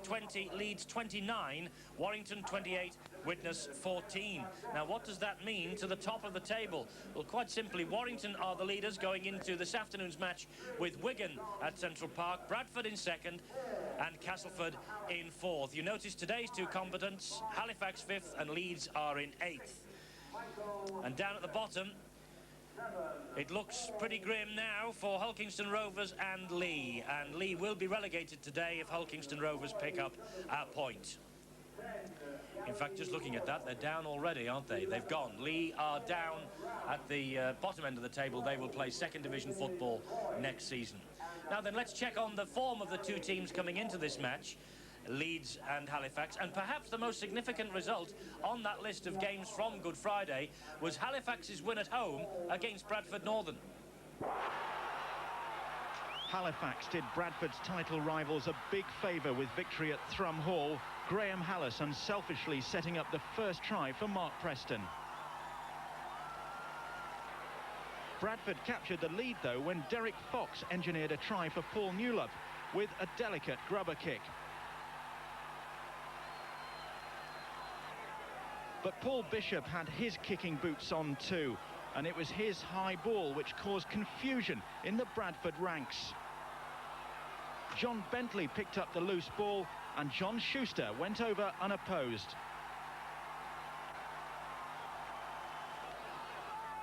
20, Leeds 29, Warrington 28, Widnes 14. Now, what does that mean to the top of the table? Well, quite simply, Warrington are the leaders going into this afternoon's match with Wigan at Central Park, Bradford in second, and Castleford in fourth. You notice today's two combatants, Halifax fifth and Leeds are in eighth. And down at the bottom, it looks pretty grim now for Hulkingston Rovers and Lee. And Lee will be relegated today if Hulkingston Rovers pick up a point. In fact, just looking at that, they're down already, aren't they? They've gone. Lee are down at the bottom end of the table. They will play second division football next season. Now then, let's check on the form of the two teams coming into this match, Leeds and Halifax, and perhaps the most significant result on that list of games from Good Friday was Halifax's win at home against Bradford Northern. Halifax did Bradford's title rivals a big favour with victory at Thrum Hall. Graham Hallis unselfishly setting up the first try for Mark Preston. Bradford captured the lead though when Derek Fox engineered a try for Paul Newlop with a delicate grubber kick. But Paul Bishop had his kicking boots on too, and it was his high ball which caused confusion in the Bradford ranks. John Bentley picked up the loose ball and John Schuster went over unopposed.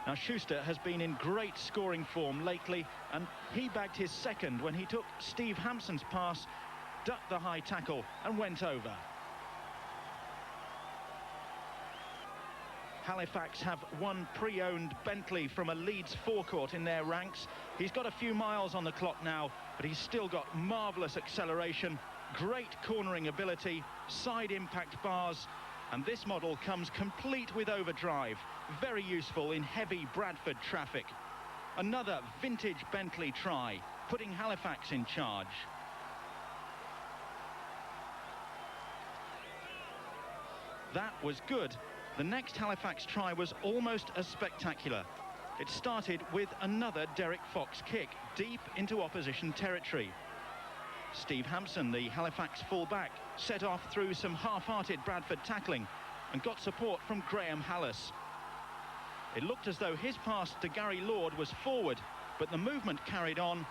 Now Schuster has been in great scoring form lately, and he bagged his second when he took Steve Hampson's pass, ducked the high tackle and went over. Halifax have one pre-owned Bentley from a Leeds forecourt in their ranks. He's got a few miles on the clock now, but he's still got marvellous acceleration, great cornering ability, side impact bars, and this model comes complete with overdrive, very useful in heavy Bradford traffic. Another vintage Bentley try, putting Halifax in charge. That was good. The next Halifax try was almost as spectacular. It started with another Derek Fox kick deep into opposition territory. Steve Hampson, the Halifax full-back, set off through some half-hearted Bradford tackling and got support from Graham Hallis. It looked as though his pass to Gary Lord was forward, but the movement carried on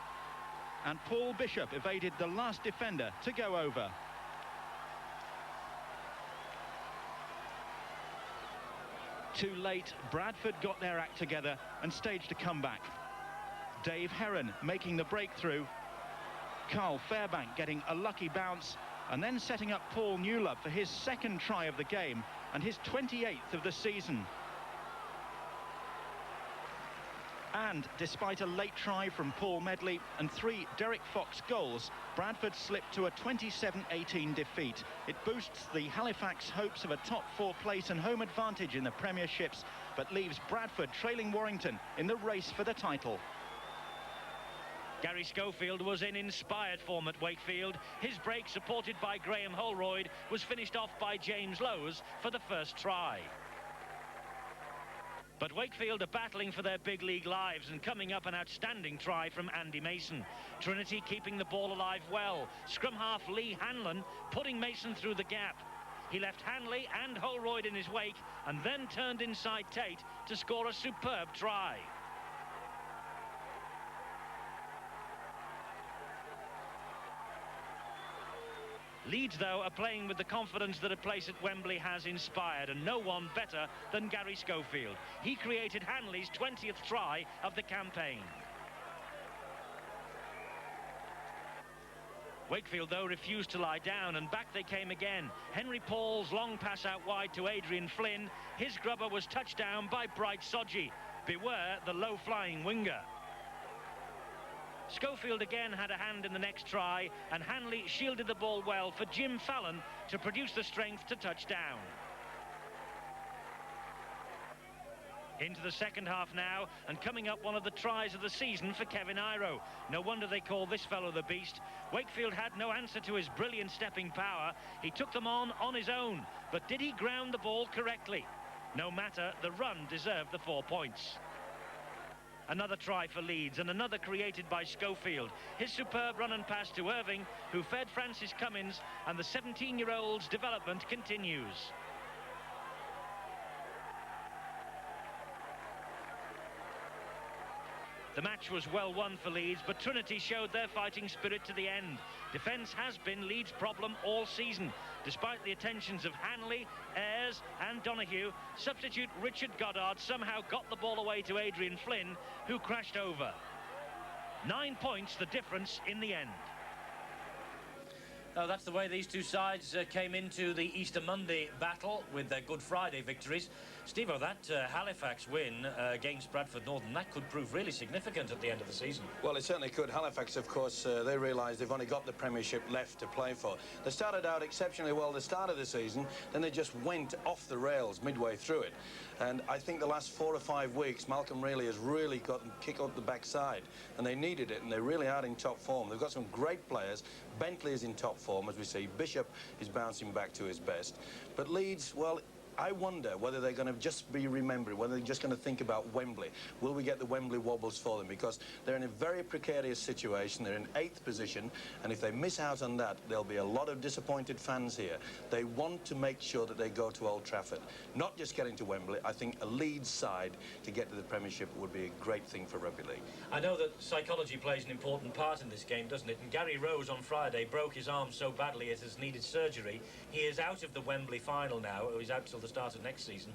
and Paul Bishop evaded the last defender to go over. Too late, Bradford got their act together and staged a comeback. Dave Heron making the breakthrough. Carl Fairbank getting a lucky bounce and then setting up Paul Newlop for his second try of the game and his 28th of the season. And despite a late try from Paul Medley and 3 Derek Fox goals, Bradford slipped to a 27-18 defeat. It boosts the Halifax hopes of a top 4 place and home advantage in the Premierships, but leaves Bradford trailing Warrington in the race for the title. Gary Schofield was in inspired form at Wakefield. His break, supported by Graham Holroyd, was finished off by James Lowes for the first try. But Wakefield are battling for their big league lives and coming up an outstanding try from Andy Mason. Trinity keeping the ball alive well. Scrum half Lee Hanlon putting Mason through the gap. He left Hanley and Holroyd in his wake and then turned inside Tate to score a superb try. Leeds, though, are playing with the confidence that a place at Wembley has inspired, and no one better than Gary Schofield. He created Hanley's 20th try of the campaign. Wakefield, though, refused to lie down, and back they came again. Henry Paul's long pass out wide to Adrian Flynn. His grubber was touched down by Bright Sodji. Beware the low-flying winger. Schofield again had a hand in the next try, and Hanley shielded the ball well for Jim Fallon to produce the strength to touch down. Into the second half now, and coming up one of the tries of the season for Kevin Iro. No wonder they call this fellow the Beast. Wakefield had no answer to his brilliant stepping power. He took them on his own, but did he ground the ball correctly? No matter, the run deserved the 4 points. Another try for Leeds, and another created by Schofield. His superb run and pass to Irving, who fed Francis Cummins, and the 17-year-old's development continues. The match was well won for Leeds, but Trinity showed their fighting spirit to the end. Defence has been Leeds' problem all season. Despite the attentions of Hanley, Ayres and Donoghue, substitute Richard Goddard somehow got the ball away to Adrian Flynn, who crashed over. 9 points the difference in the end. Oh, that's the way these two sides came into the Easter Monday battle with their Good Friday victories. Steve-o, that Halifax win against Bradford Northern, that could prove really significant at the end of the season. Well, it certainly could. Halifax, of course, they realised they've only got the Premiership left to play for. They started out exceptionally well at the start of the season, then they just went off the rails midway through it. And I think the last 4 or 5 weeks, Malcolm really has really got them kick up the backside, and they needed it, and they really are in top form. They've got some great players. Bentley is in top form, as we see. Bishop is bouncing back to his best. But Leeds, well, I wonder whether they're going to just be remembering, whether they're just going to think about Wembley. Will we get the Wembley wobbles for them? Because they're in a very precarious situation. They're in 8th position, and if they miss out on that, there'll be a lot of disappointed fans here. They want to make sure that they go to Old Trafford, not just getting to Wembley. I think a Leeds side to get to the Premiership would be a great thing for rugby league. I know that psychology plays an important part in this game, doesn't it? And Gary Rose on Friday broke his arm so badly it has needed surgery. He is out of the Wembley final now. He's out till the start of next season.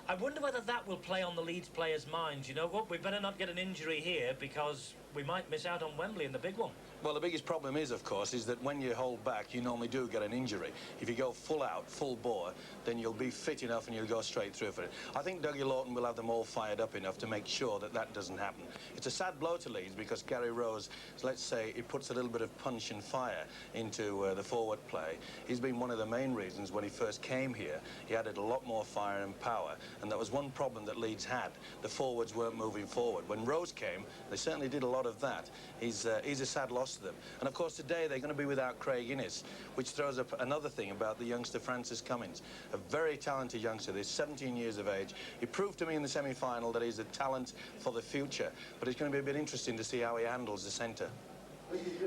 I wonder whether that will play on the Leeds players' minds. You know what, we better not get an injury here because we might miss out on Wembley in the big one. Well, the biggest problem is, of course, is that when you hold back, you normally do get an injury. If you go full out, full bore, then you'll be fit enough and you'll go straight through for it. I think Dougie Lawton will have them all fired up enough to make sure that that doesn't happen. It's a sad blow to Leeds because Gary Rose, let's say, it puts a little bit of punch and fire into the forward play. He's been one of the main reasons when he first came here. He added a lot more fire and power, and that was one problem that Leeds had. The forwards weren't moving forward. When Rose came, they certainly did a lot of that. He's a sad loss to them. And of course today they're going to be without Craig Innes, which throws up another thing about the youngster Francis Cummins, a very talented youngster. He's 17 years of age. He proved to me in the semi-final that he's a talent for the future, but it's going to be a bit interesting to see how he handles the centre.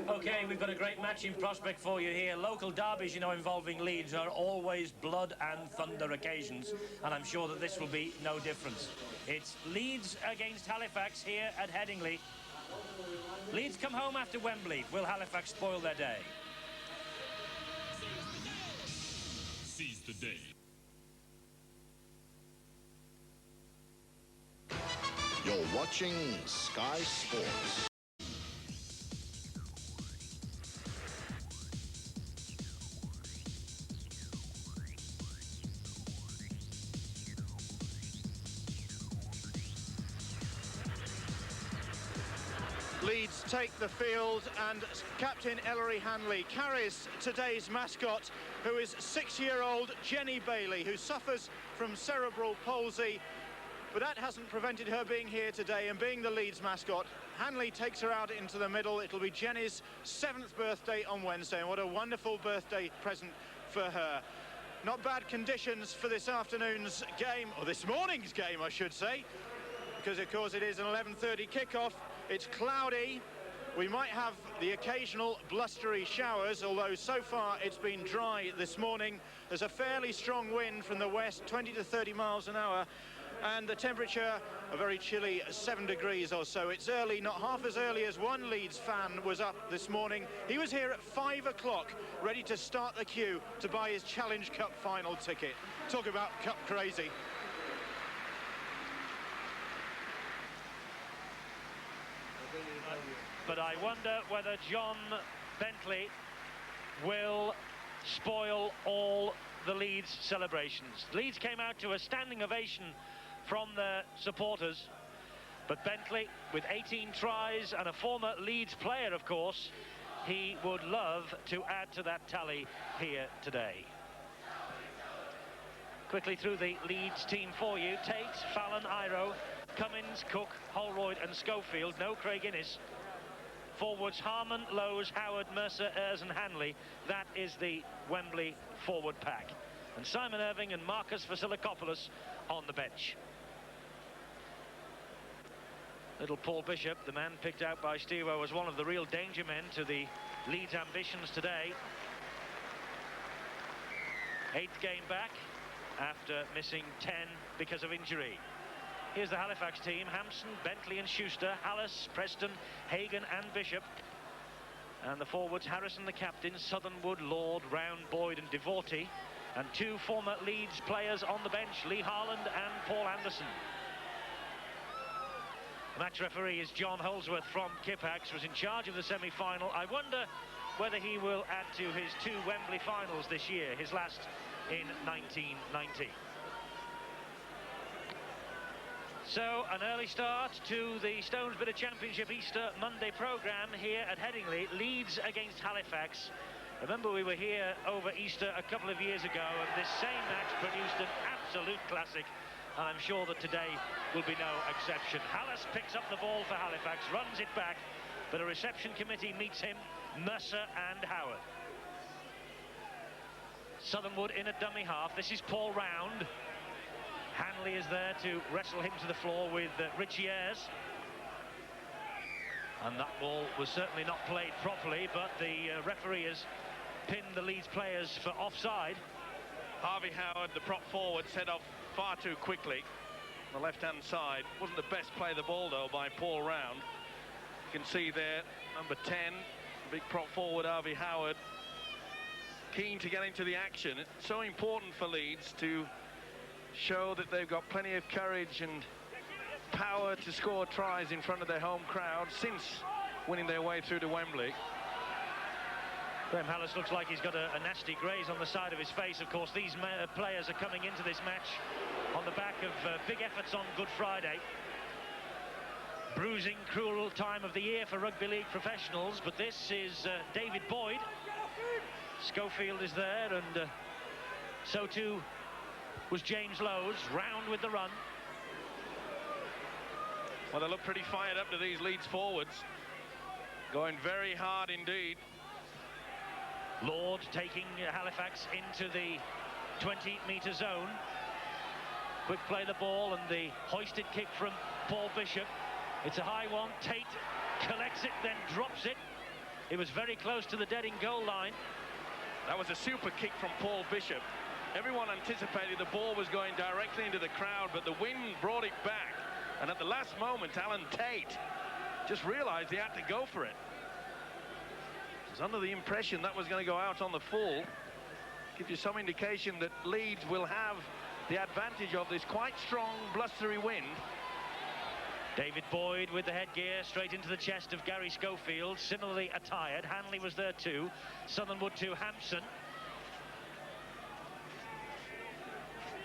OK, we've got a great match in prospect for you here. Local derbies, you know, involving Leeds are always blood and thunder occasions, and I'm sure that this will be no difference. It's Leeds against Halifax here at Headingley. Leeds come home after Wembley. Will Halifax spoil their day? Seize the day. You're watching Sky Sports. Leeds take the field, and Captain Ellery Hanley carries today's mascot, who is 6-year-old Jenny Bailey, who suffers from cerebral palsy, but that hasn't prevented her being here today and being the Leeds mascot. Hanley takes her out into the middle. It'll be Jenny's 7th birthday on Wednesday, and what a wonderful birthday present for her. Not bad conditions for this afternoon's game, or this morning's game, I should say, because of course it is an 11:30 kickoff. It's cloudy. We might have the occasional blustery showers, although so far it's been dry this morning. There's a fairly strong wind from the west, 20 to 30 miles an hour, and the temperature a very chilly 7 degrees or so. It's early, not half as early as one Leeds fan was up this morning. He was here at 5 o'clock, ready to start the queue to buy his Challenge Cup final ticket. Talk about cup crazy. But I wonder whether John Bentley will spoil all the Leeds celebrations. Leeds came out to a standing ovation from their supporters, but Bentley, with 18 tries and a former Leeds player, of course, he would love to add to that tally here today. Quickly through the Leeds team for you: Tate, Fallon, Iro, Cummins, Cook, Holroyd and Schofield. No Craig Innes. Forwards Harmon, Lowes, Howard, Mercer, Ayres and Hanley. That is the Wembley forward pack. And Simon Irving and Marcus Vasilakopoulos on the bench. Little Paul Bishop, the man picked out by Stevo as one of the real danger men to the Leeds ambitions today. 8th game back after missing 10 because of injury. Here's the Halifax team: Hampson, Bentley and Schuster, Hallis, Preston, Hagan and Bishop. And the forwards: Harrison the captain, Southernwood, Lord, Round, Boyd and Devorty. And 2 former Leeds players on the bench, Lee Harland and Paul Anderson. Match referee is John Holsworth from Kippax, was in charge of the semi-final. I wonder whether he will add to his 2 Wembley finals this year, his last in 1990. So an early start to the Stonesborough Championship Easter Monday programme here at Headingley. Leeds against Halifax. Remember, we were here over Easter a couple of years ago, and this same match produced an absolute classic. And I'm sure that today will be no exception. Hallis picks up the ball for Halifax, runs it back, but a reception committee meets him, Mercer and Howard. Southernwood in a dummy half. This is Paul Round. Hanley is there to wrestle him to the floor with Richie Ayres. And that ball was certainly not played properly, but the referee has pinned the Leeds players for offside. Harvey Howard, the prop forward, set off far too quickly on the left-hand side. Wasn't the best play of the ball, though, by Paul Round. You can see there, number 10, big prop forward, Harvey Howard, keen to get into the action. It's so important for Leeds to show that they've got plenty of courage and power to score tries in front of their home crowd since winning their way through to Wembley. Graham Hallis looks like he's got a nasty graze on the side of his face. Of course, these players are coming into this match on the back of big efforts on Good Friday. Bruising, cruel time of the year for rugby league professionals, but this is David Boyd. Schofield is there, and so too was James Lowes. Round with the run. Well, they look pretty fired up to these Leeds forwards. Going very hard indeed. Lord taking Halifax into the 20-metre zone. Quick play the ball, and the hoisted kick from Paul Bishop. It's a high one. Tate collects it, then drops it. It was very close to the dead-in goal line. That was a super kick from Paul Bishop. Everyone anticipated the ball was going directly into the crowd, but the wind brought it back. And at the last moment, Alan Tate just realised he had to go for it. He was under the impression that was going to go out on the full. Gives you some indication that Leeds will have the advantage of this quite strong, blustery wind. David Boyd with the headgear straight into the chest of Gary Schofield, similarly attired. Hanley was there too. Southernwood to Hampson.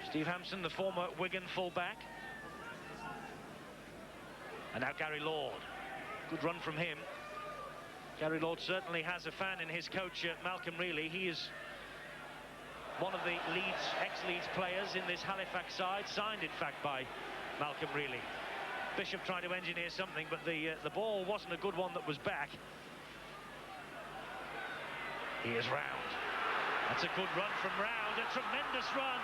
Steve Hampson, the former Wigan fullback. And now Gary Lord. Good run from him. Gary Lord certainly has a fan in his coach, Malcolm Reilly. He is one of the Leeds, ex-Leeds players in this Halifax side, signed in fact by Malcolm Reilly. Bishop trying to engineer something, but the ball wasn't a good one that was back. Here's Round. That's a good run from Round, a tremendous run.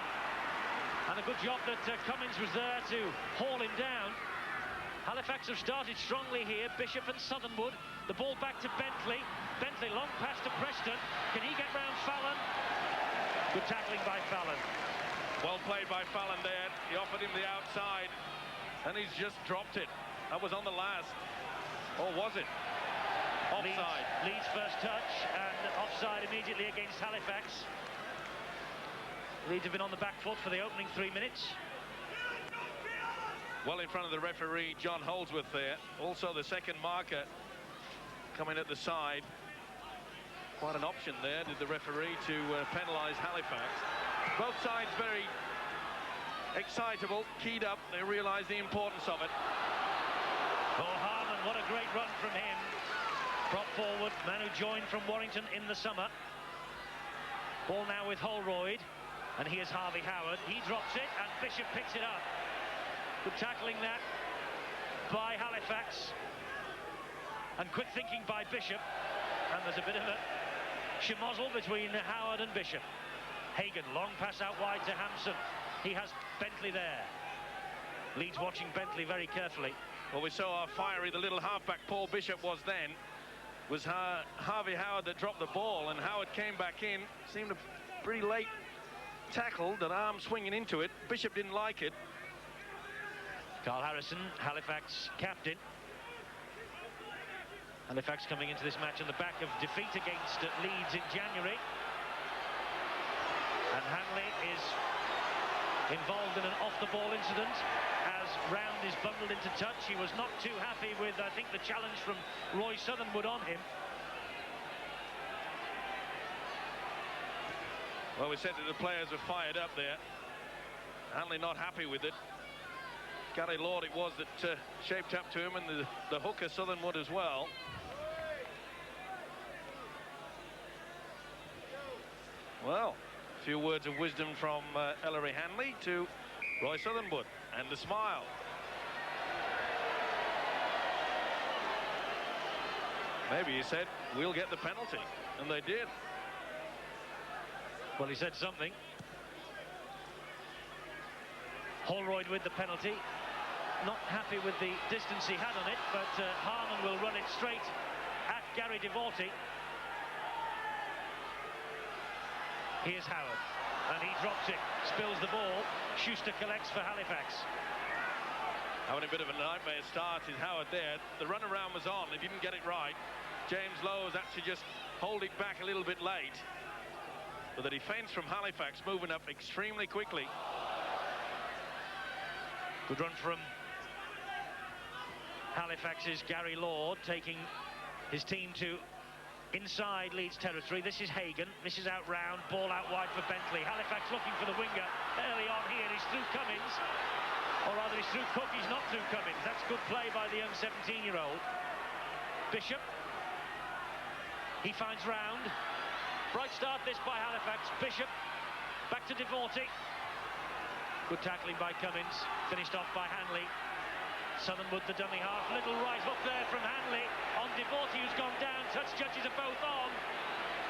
And a good job that Cummins was there to haul him down. Halifax have started strongly here. Bishop and Southernwood. The ball back to Bentley. Bentley long pass to Preston. Can he get round Fallon? Good tackling by Fallon. Well played by Fallon there. He offered him the outside, and he's just dropped it. That was on the last. Or was it? Offside. Leeds first touch, and offside immediately against Halifax. Leeds have been on the back foot for the opening 3 minutes. Well in front of the referee, John Holdsworth there. Also the second marker coming at the side. Quite an option there, did the referee, to penalise Halifax. Both sides very excitable, keyed up. They realise the importance of it. Oh, Harman, what a great run from him. Prop forward, man who joined from Warrington in the summer. Ball now with Holroyd. And here's Harvey Howard. He drops it, and Bishop picks it up. Good tackling that by Halifax. And quick thinking by Bishop. And there's a bit of a schmozzle between Howard and Bishop. Hagan, long pass out wide to Hampson. He has Bentley there. Leeds watching Bentley very carefully. Well, we saw how fiery the little halfback Paul Bishop was then. It was Harvey Howard that dropped the ball, and Howard came back in. Seemed a pretty late tackle, that arm swinging into it. Bishop didn't like it. Carl Harrison, Halifax captain. Halifax coming into this match on the back of defeat against Leeds in January. And Hanley is involved in an off-the-ball incident as Round is bundled into touch. He was not too happy with, I think, the challenge from Roy Southernwood on him. Well, we said that the players were fired up there. Hanley not happy with it. Gary Lord it was that shaped up to him, and the hooker Southernwood as well. Well, a few words of wisdom from Ellery Hanley to Roy Southernwood, and the smile. Maybe he said, we'll get the penalty, and they did. Well, he said something. Holroyd with the penalty. Not happy with the distance he had on it, but Harman will run it straight at Gary Devorty. Here's Howard, and he drops it, spills the ball. Schuster collects for Halifax. Having a bit of a nightmare start is Howard there. The runaround was on, he didn't get it right. James Lowe's actually just hold it back a little bit late. But the defence from Halifax moving up extremely quickly. Good run from Halifax's Gary Lord, taking his team to inside Leeds territory. This is Hagan. This is out round. Ball out wide for Bentley. Halifax looking for the winger early on here. He's through Cummins. Or rather, he's through Cook. He's not through Cummins. That's good play by the young 17-year-old. Bishop. He finds Round. Bright start this by Halifax. Bishop. Back to Devorty. Good tackling by Cummins. Finished off by Hanley. Southernwood, the dummy half. Little right hook there from Hanley on Devorty, who's gone down. Touch judges are both on.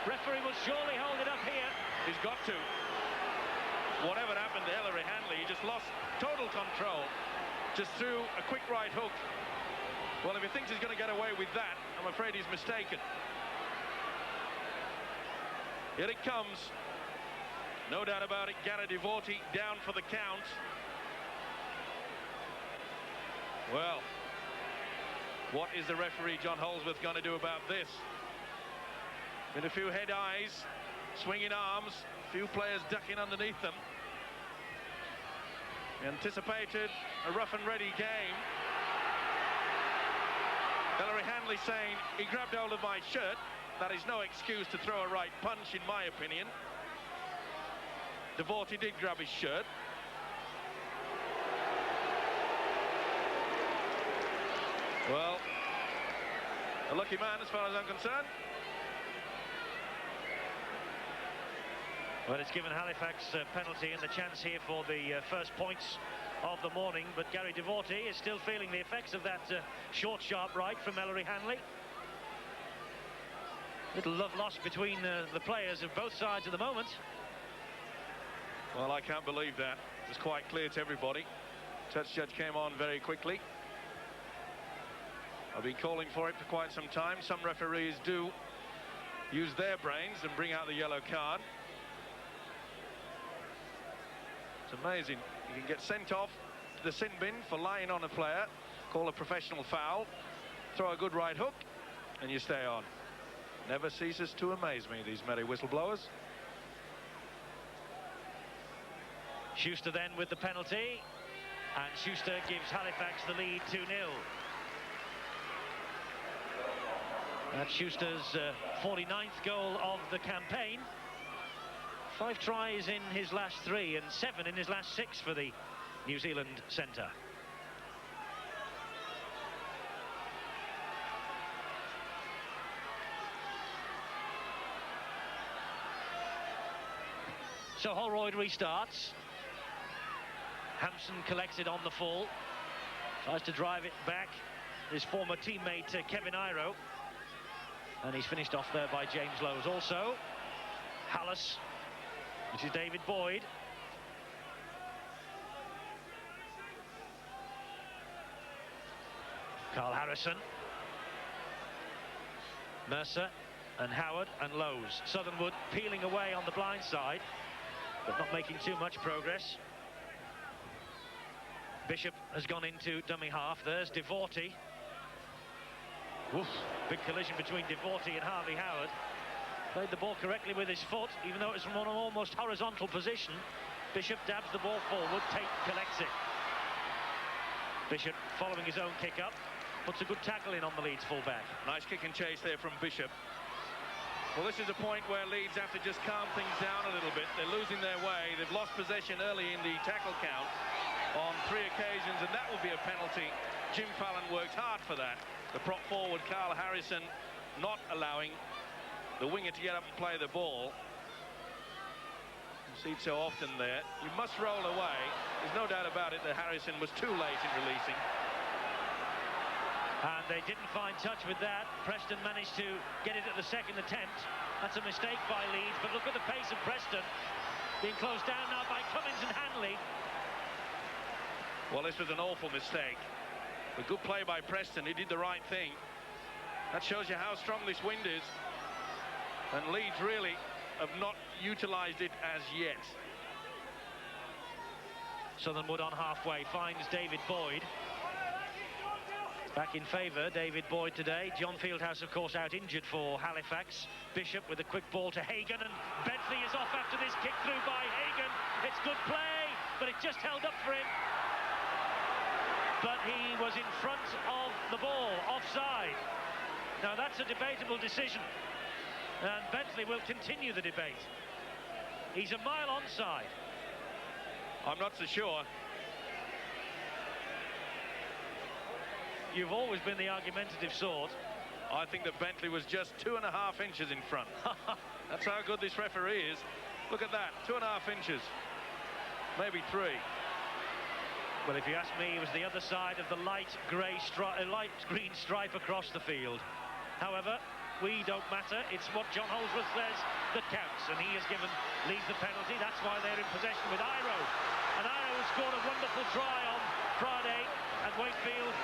Referee will surely hold it up here. He's got to. Whatever happened to Ellery Hanley, he just lost total control. Just threw a quick right hook. Well, if he thinks he's going to get away with that, I'm afraid he's mistaken. Here it comes. No doubt about it, Gary Devorty down for the count. Well, what is the referee, John Holsworth, going to do about this? Been a few head eyes, swinging arms, a few players ducking underneath them. Anticipated a rough and ready game. Ellery Hanley saying, he grabbed hold of my shirt. That is no excuse to throw a right punch, in my opinion. Devorty did grab his shirt. Well, a lucky man as far as I'm concerned. Well, it's given Halifax a penalty and the chance here for the first points of the morning, but Gary Devorty is still feeling the effects of that short, sharp right from Ellery Hanley. Little love lost between the players of both sides at the moment. Well, I can't believe that. It was quite clear to everybody. Touch judge came on very quickly. I've been calling for it for quite some time. Some referees do use their brains and bring out the yellow card. It's amazing. You can get sent off to the sin bin for lying on a player, call a professional foul, throw a good right hook, and you stay on. Never ceases to amaze me, these merry whistleblowers. Schuster then with the penalty, and Schuster gives Halifax the lead 2-0. That's Schuster's 49th goal of the campaign. 5 tries in his last 3 and 7 in his last 6 for the New Zealand centre. So Holroyd restarts. Hampson collects it on the full. Tries to drive it back. His former teammate Kevin Iro. And he's finished off there by James Lowe's also. Hallis. This is David Boyd. Carl Harrison, Mercer and Howard and Lowe's. Southernwood peeling away on the blind side, but not making too much progress. Bishop has gone into dummy half. There's Devorty. Woof, big collision between Devorty and Harvey Howard. Played the ball correctly with his foot, even though it was from an almost horizontal position. Bishop dabs the ball forward, Tate collects it. Bishop, following his own kick up, puts a good tackle in on the Leeds fullback. Nice kick and chase there from Bishop. Well, this is a point where Leeds have to just calm things down a little bit. They're losing their way. They've lost possession early in the tackle count on 3 occasions, and that will be a penalty. Jim Fallon worked hard for that. The prop forward, Carl Harrison, not allowing the winger to get up and play the ball. You see it so often there. You must roll away. There's no doubt about it that Harrison was too late in releasing. And they didn't find touch with that. Preston managed to get it at the second attempt. That's a mistake by Leeds, but look at the pace of Preston. Being closed down now by Cummins and Hanley. Well, this was an awful mistake. A good play by Preston. He did the right thing. That shows you how strong this wind is. And Leeds really have not utilised it as yet. Southernwood on halfway finds David Boyd. Back in favour, David Boyd today. John Fieldhouse, of course, out injured for Halifax. Bishop with a quick ball to Hagan, and Bentley is off after this kick through by Hagan. It's good play, but it just held up for him. But he was in front of the ball, offside. Now that's a debatable decision, and Bentley will continue the debate. He's a mile onside. I'm not so sure. You've always been the argumentative sort. I think that Bentley was just 2.5 inches in front. That's how good this referee is. Look at that, 2.5 inches. Maybe 3. Well, if you ask me, it was the other side of the light green stripe across the field. However, we don't matter. It's what John Holdsworth says that counts, and he has given Leeds the penalty. That's why they're in possession with Iro. And Iro has scored a wonderful try on Friday, and Wakefield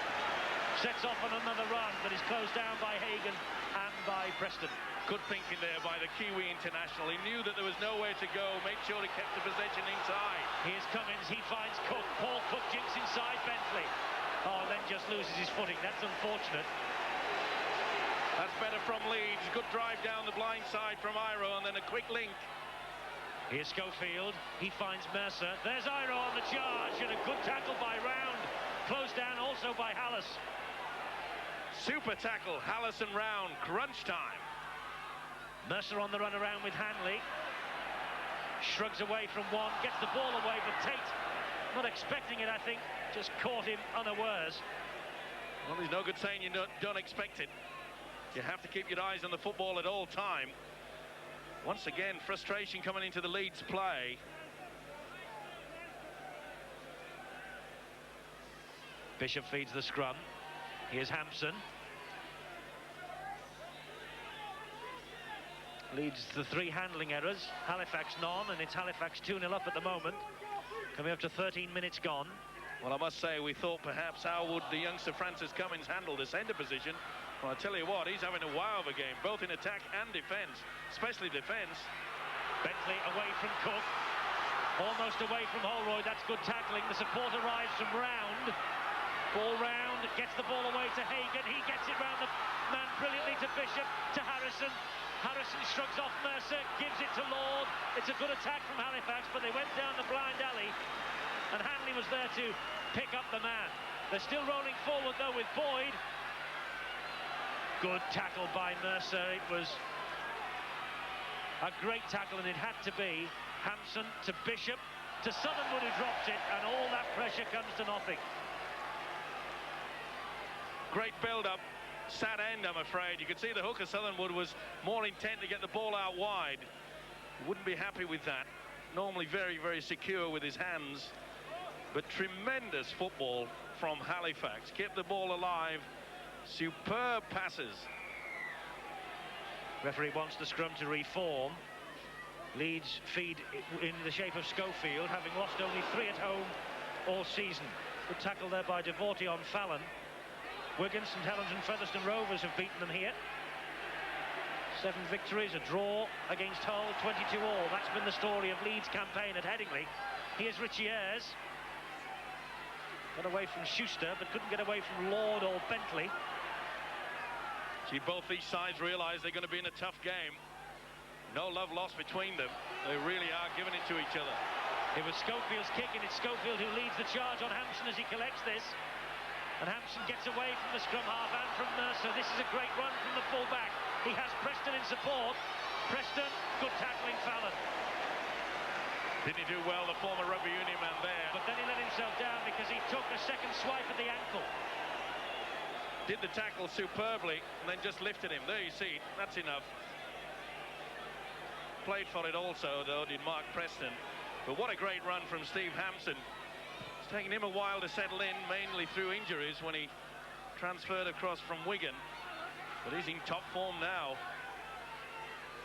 sets off on another run, but is closed down by Hagan and by Preston. Good thinking there by the Kiwi international. He knew that there was nowhere to go, made sure he kept the possession inside. Here's Cummins, he finds Cook. Paul Cook jinks inside Bentley. Oh, and then just loses his footing. That's unfortunate. That's better from Leeds. Good drive down the blind side from Iro, and then a quick link. Here's Schofield. He finds Mercer. There's Iro on the charge, and a good tackle by Round. Closed down also by Hallis. Super tackle, Hallis and Round. Crunch time. Mercer on the run around with Hanley. Shrugs away from one, gets the ball away, but Tate, not expecting it, I think, just caught him unawares. Well, there's no good saying you don't expect it. You have to keep your eyes on the football at all time. Once again, frustration coming into the Leeds play. Bishop feeds the scrum. Here's Hampson. Leads the 3 handling errors. Halifax none, and it's Halifax 2-0 up at the moment. Coming up to 13 minutes gone. Well, I must say, we thought perhaps how would the youngster Francis Cummins handle the centre position. Well, I tell you what, he's having a wow of a game, both in attack and defence, especially defence. Bentley away from Cook. Almost away from Holroyd. That's good tackling. The support arrives from Round. Ball Round, gets the ball away to Hagan. He gets it round the man brilliantly to Bishop, to Harrison. Harrison shrugs off Mercer, gives it to Lord. It's a good attack from Halifax, but they went down the blind alley, and Hanley was there to pick up the man. They're still rolling forward, though, with Boyd. Good tackle by Mercer. It was a great tackle, and it had to be. Hampson to Bishop, to Southernwood, who drops it, and all that pressure comes to nothing. Great build-up. Sad end, I'm afraid. You could see the hooker Southernwood was more intent to get the ball out wide. Wouldn't be happy with that. Normally very, very secure with his hands. But tremendous football from Halifax. Kept the ball alive. Superb passes. Referee wants the scrum to reform. Leeds feed in the shape of Schofield, having lost only 3 at home all season. Good tackle there by Devorty on Fallon. Wigan, St Helens and Featherstone Rovers have beaten them here. 7 victories, a draw against Hull, 22 all. That's been the story of Leeds' campaign at Headingley. Here's Richie Ayres. Got away from Schuster, but couldn't get away from Lord or Bentley. See, both these sides realise they're going to be in a tough game. No love lost between them. They really are giving it to each other. It was Schofield's kick, and it's Schofield who leads the charge on Hampson as he collects this. And Hampson gets away from the scrum half and from Mercer. This is a great run from the full-back. He has Preston in support. Preston, good tackling, Fallon. Didn't he do well, the former rugby union man there? But then he let himself down because he took a second swipe at the ankle. Did the tackle superbly and then just lifted him. There you see, that's enough. Played for it also, though, did Mark Preston. But what a great run from Steve Hampson. It's taken him a while to settle in, mainly through injuries when he transferred across from Wigan. But he's in top form now.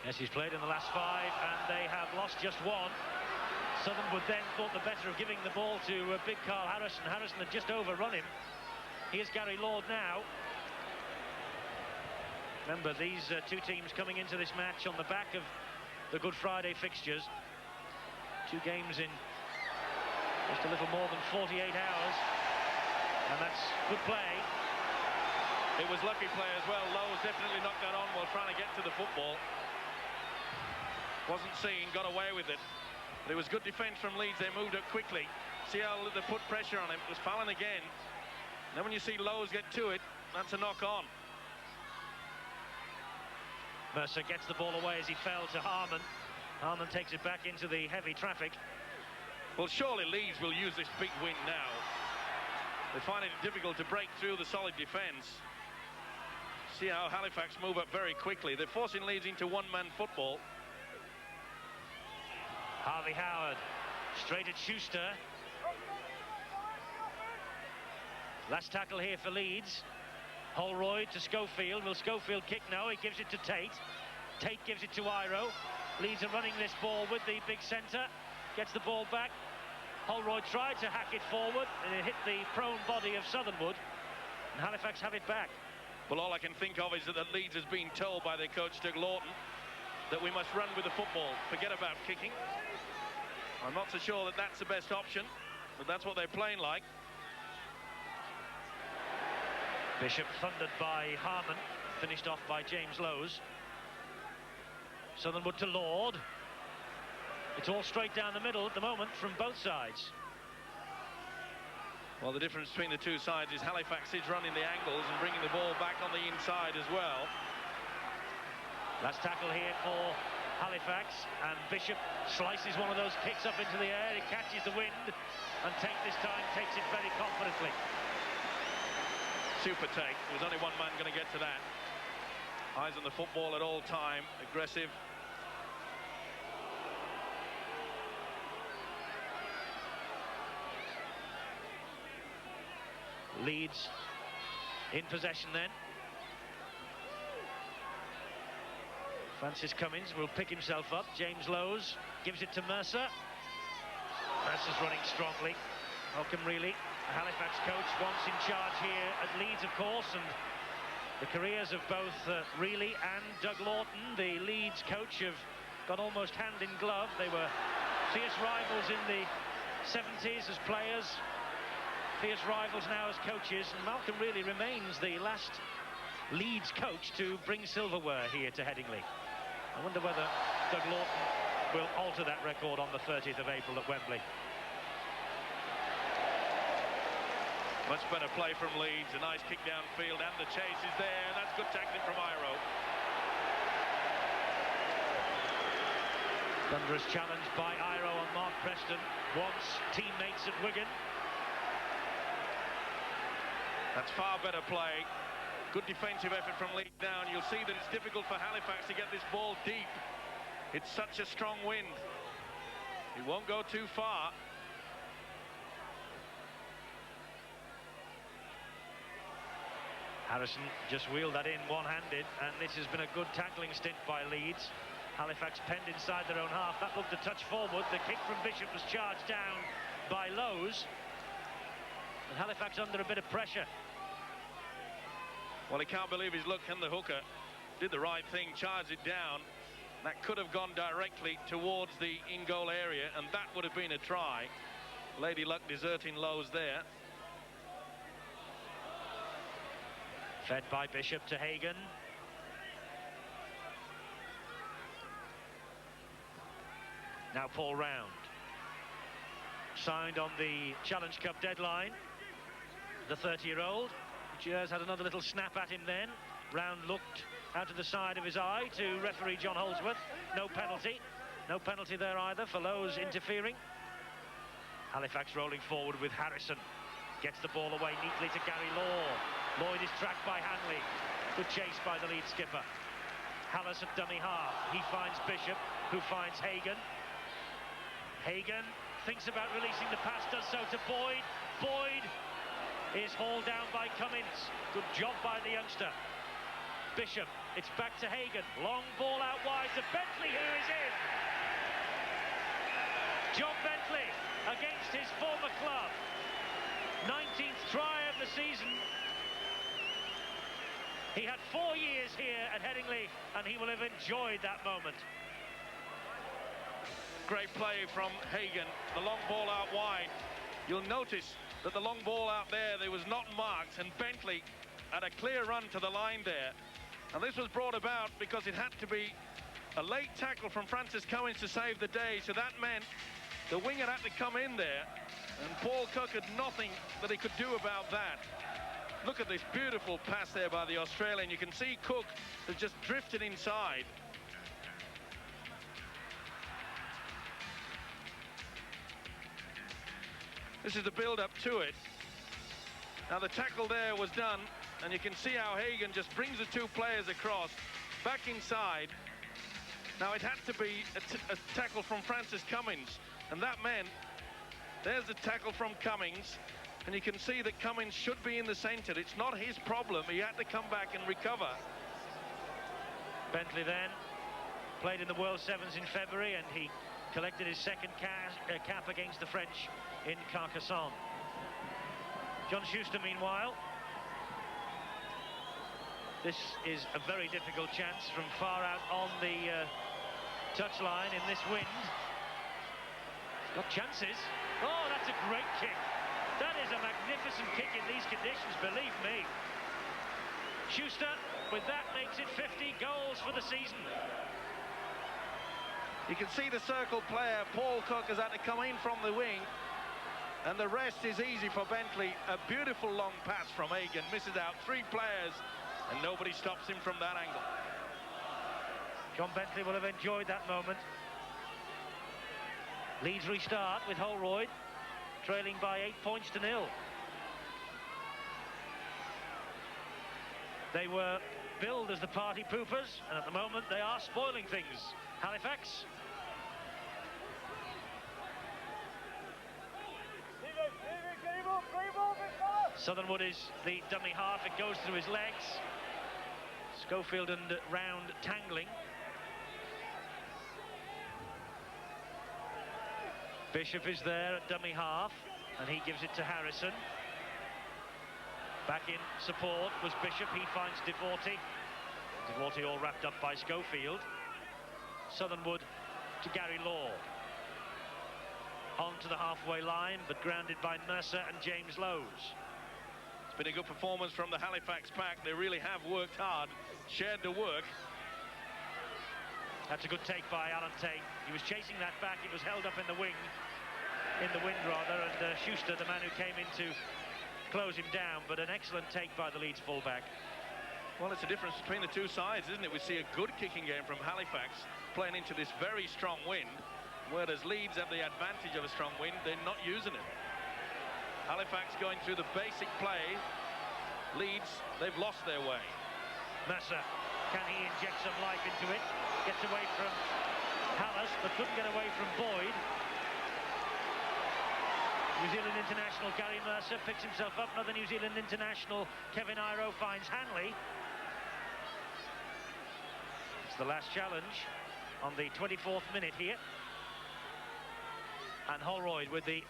Yes, he's played in the last 5 and they have lost just 1. Southernwood then thought the better of giving the ball to big Carl Harrison. Harrison had just overrun him. Here's Gary Lord now. Remember, these 2 teams coming into this match on the back of the Good Friday fixtures. 2 games in just a little more than 48 hours. And that's good play. It was lucky play as well. Lowe's definitely knocked that on while trying to get to the football. Wasn't seen, got away with it. But it was good defence from Leeds. They moved up quickly. See how they put pressure on him. It was Fallon again. And then when you see Lowe's get to it, that's a knock on. Mercer gets the ball away as he fell to Harmon. Harmon takes it back into the heavy traffic. Well, surely Leeds will use this big win now. They find it difficult to break through the solid defence. See how Halifax move up very quickly. They're forcing Leeds into one-man football. Harvey Howard straight at Schuster. Last tackle here for Leeds. Holroyd to Schofield. Will Schofield kick? No, he gives it to Tate. Tate gives it to Iro. Leeds are running this ball with the big centre. Gets the ball back. Holroyd tried to hack it forward and it hit the prone body of Southernwood. And Halifax have it back. Well, all I can think of is that Leeds has been told by their coach, Doug Lawton, that we must run with the football. Forget about kicking. I'm not so sure that that's the best option, but that's what they're playing like. Bishop thundered by Harmon, finished off by James Lowes. Southernwood to Lord. It's all straight down the middle at the moment from both sides. Well, the difference between the 2 sides is Halifax is running the angles and bringing the ball back on the inside as well. Last tackle here for Halifax, and Bishop slices one of those kicks up into the air. It catches the wind, and Tate this time takes it very confidently. Super take. There was only one man going to get to that. Eyes on the football at all time. Aggressive. Leeds in possession then. Francis Cummins will pick himself up. James Lowes gives it to Mercer. Mercer's running strongly. Malcolm Reilly, the Halifax coach, once in charge here at Leeds, of course, and the careers of both Reilly and Doug Lawton, the Leeds coach, have got almost hand in glove. They were fierce rivals in the 70s as players, fierce rivals now as coaches, and Malcolm Reilly remains the last Leeds coach to bring silverware here to Headingley. I wonder whether Doug Lawton will alter that record on the 30th of April at Wembley. Much better play from Leeds. A nice kick downfield, and the chase is there. That's good tackling from Iro. Thunderous challenge by Iro on Mark Preston, once teammates at Wigan. That's far better play. Good defensive effort from Leeds down. You'll see that it's difficult for Halifax to get this ball deep. It's such a strong wind. It won't go too far. Harrison just wheeled that in one-handed, and this has been a good tackling stint by Leeds. Halifax penned inside their own half. That looked a touch forward. The kick from Bishop was charged down by Lowes. And Halifax under a bit of pressure. Well, he can't believe his luck, and the hooker did the right thing, charged it down. That could have gone directly towards the in-goal area, and that would have been a try. Lady Luck deserting Lowe's there. Fed by Bishop to Hagan. Now Paul Round. Signed on the Challenge Cup deadline. The 30-year-old. Jers had another little snap at him then. Round looked out of the side of his eye to referee John Holdsworth. No penalty. No penalty there either for Lowe's interfering. Halifax rolling forward with Harrison. Gets the ball away neatly to Gary Law. Lloyd is tracked by Hanley. Good chase by the lead skipper. Hallis at dummy half. He finds Bishop, who finds Hagan. Hagan thinks about releasing the pass, does so to Boyd. Boyd is hauled down by Cummins. Good job by the youngster. Bishop, it's back to Hagan. Long ball out wide to Bentley, who is in. John Bentley against his former club. 19th try of the season. He had 4 years here at Headingley, and he will have enjoyed that moment. Great play from Hagan. The long ball out wide. You'll notice that the long ball out there was not marked, and Bentley had a clear run to the line there. And this was brought about because it had to be a late tackle from Francis Cummins to save the day, so that meant the winger had to come in there, and Paul Cook had nothing that he could do about that. Look at this beautiful pass there by the Australian. You can see Cook has just drifted inside. This is the build-up to it. Now the tackle there was done, and you can see how Hagan just brings the two players across, back inside. Now it had to be a tackle from Francis Cummins, and that meant there's the tackle from Cummins, and you can see that Cummins should be in the centre. It's not his problem. He had to come back and recover. Bentley then played in the World Sevens in February, and he collected his second cap against the French in Carcassonne. John Schuster, meanwhile. This is a very difficult chance from far out on the touchline in this wind. He's got chances. Oh, that's a great kick. That is a magnificent kick in these conditions, believe me. Schuster, with that, makes it 50 goals for the season. You can see the circle player, Paul Cook, has had to come in from the wing, and the rest is easy for Bentley. A beautiful long pass from Hagan, misses out 3 players, and nobody stops him from that angle. John Bentley will have enjoyed that moment. Leeds restart with Holroyd trailing by 8 points to 0. They were billed as the party poopers, and at the moment they are spoiling things. Halifax. Southernwood is the dummy half. It goes through his legs. Schofield and Round tangling. Bishop is there at dummy half, and he gives it to Harrison. Back in support was Bishop. He finds Devorty. Devorty all wrapped up by Schofield. Southernwood to Gary Law. On to the halfway line, but grounded by Mercer and James Lowes. It's been a good performance from the Halifax pack. They really have worked hard, shared the work. That's a good take by Alan Tate. He was chasing that back. It was held up in the wind rather, and Schuster, the man who came in to close him down, but an excellent take by the Leeds fullback. Well, it's a difference between the two sides, isn't it? We see a good kicking game from Halifax playing into this very strong wind, whereas Leeds have the advantage of a strong wind. They're not using it. Halifax going through the basic play. Leeds, they've lost their way. Mercer, can he inject some life into it? Gets away from Hallis, but couldn't get away from Boyd. New Zealand international Gary Mercer picks himself up. Another New Zealand international, Kevin Iro, finds Hanley. It's the last challenge on the 24th minute here. And Holroyd with the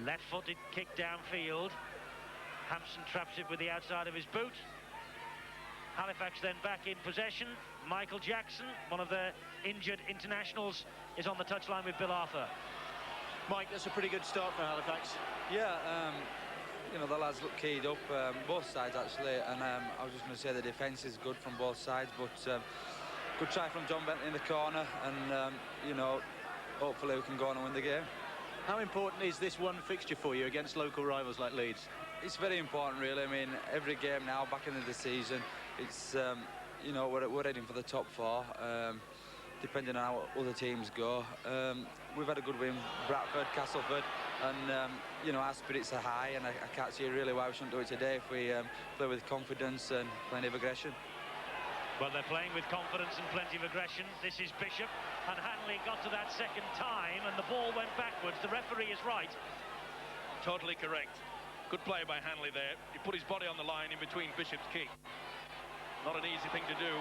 left-footed kick downfield. Hampson traps it with the outside of his boot. Halifax then back in possession. Michael Jackson, one of their injured internationals, is on the touchline with Bill Arthur. Mike, that's a pretty good start for Halifax. Yeah, you know, the lads look keyed up, both sides actually, and I was just going to say the defence is good from both sides, but good try from John Bentley in the corner, and you know, hopefully we can go on and win the game. How important is this one fixture for you against local rivals like Leeds? It's very important, really. I mean, every game now, back into the season, it's you know, we're heading for the top four, depending on how other teams go. We've had a good win, Bradford, Castleford, and you know, our spirits are high, and I can't see really why we shouldn't do it today if we play with confidence and plenty of aggression. Well, they're playing with confidence and plenty of aggression. This is Bishop, and Hanley got to that second time, and the ball went backwards. The referee is right. Totally correct. Good play by Hanley there. He put his body on the line in between Bishop's kick. Not an easy thing to do.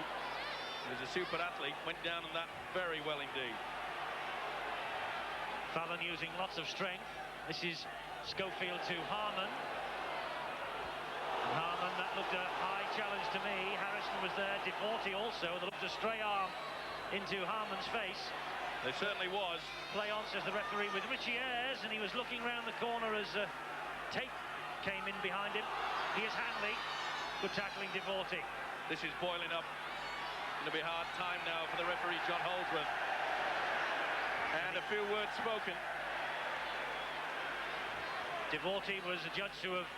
He's a super athlete, went down on that very well indeed. Fallon using lots of strength. This is Schofield to Harmon. And Harmon, that looked a high challenge to me. Harrison was there, Deforty also. There looked a stray arm into Harmon's face. There certainly was. Play on, says the referee, with Richie Ayres, and he was looking round the corner as Tate came in behind him. Here's Hanley. Good tackling, Deforty. This is boiling up. It'll be a hard time now for the referee, John Holdsworth. And a few words spoken. Deforty was adjudged to have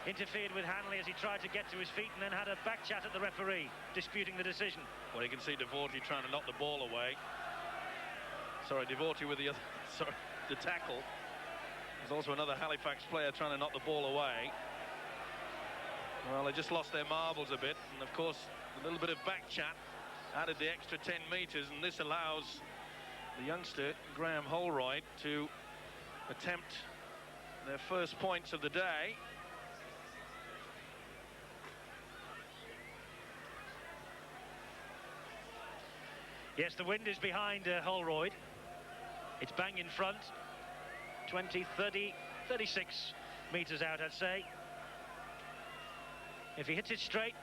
interfered with Hanley as he tried to get to his feet and then had a back chat at the referee, disputing the decision. Well, you can see Deforty trying to knock the ball away. Sorry, Deforty with the other, sorry, the tackle. There's also another Halifax player trying to knock the ball away. Well, they just lost their marbles a bit, and of course a little bit of back chat added the extra 10 metres, and this allows the youngster Graham Holroyd to attempt their first points of the day. Yes, the wind is behind Holroyd. It's bang in front, 20, 30, 36 metres out, I'd say. If he hits it straight,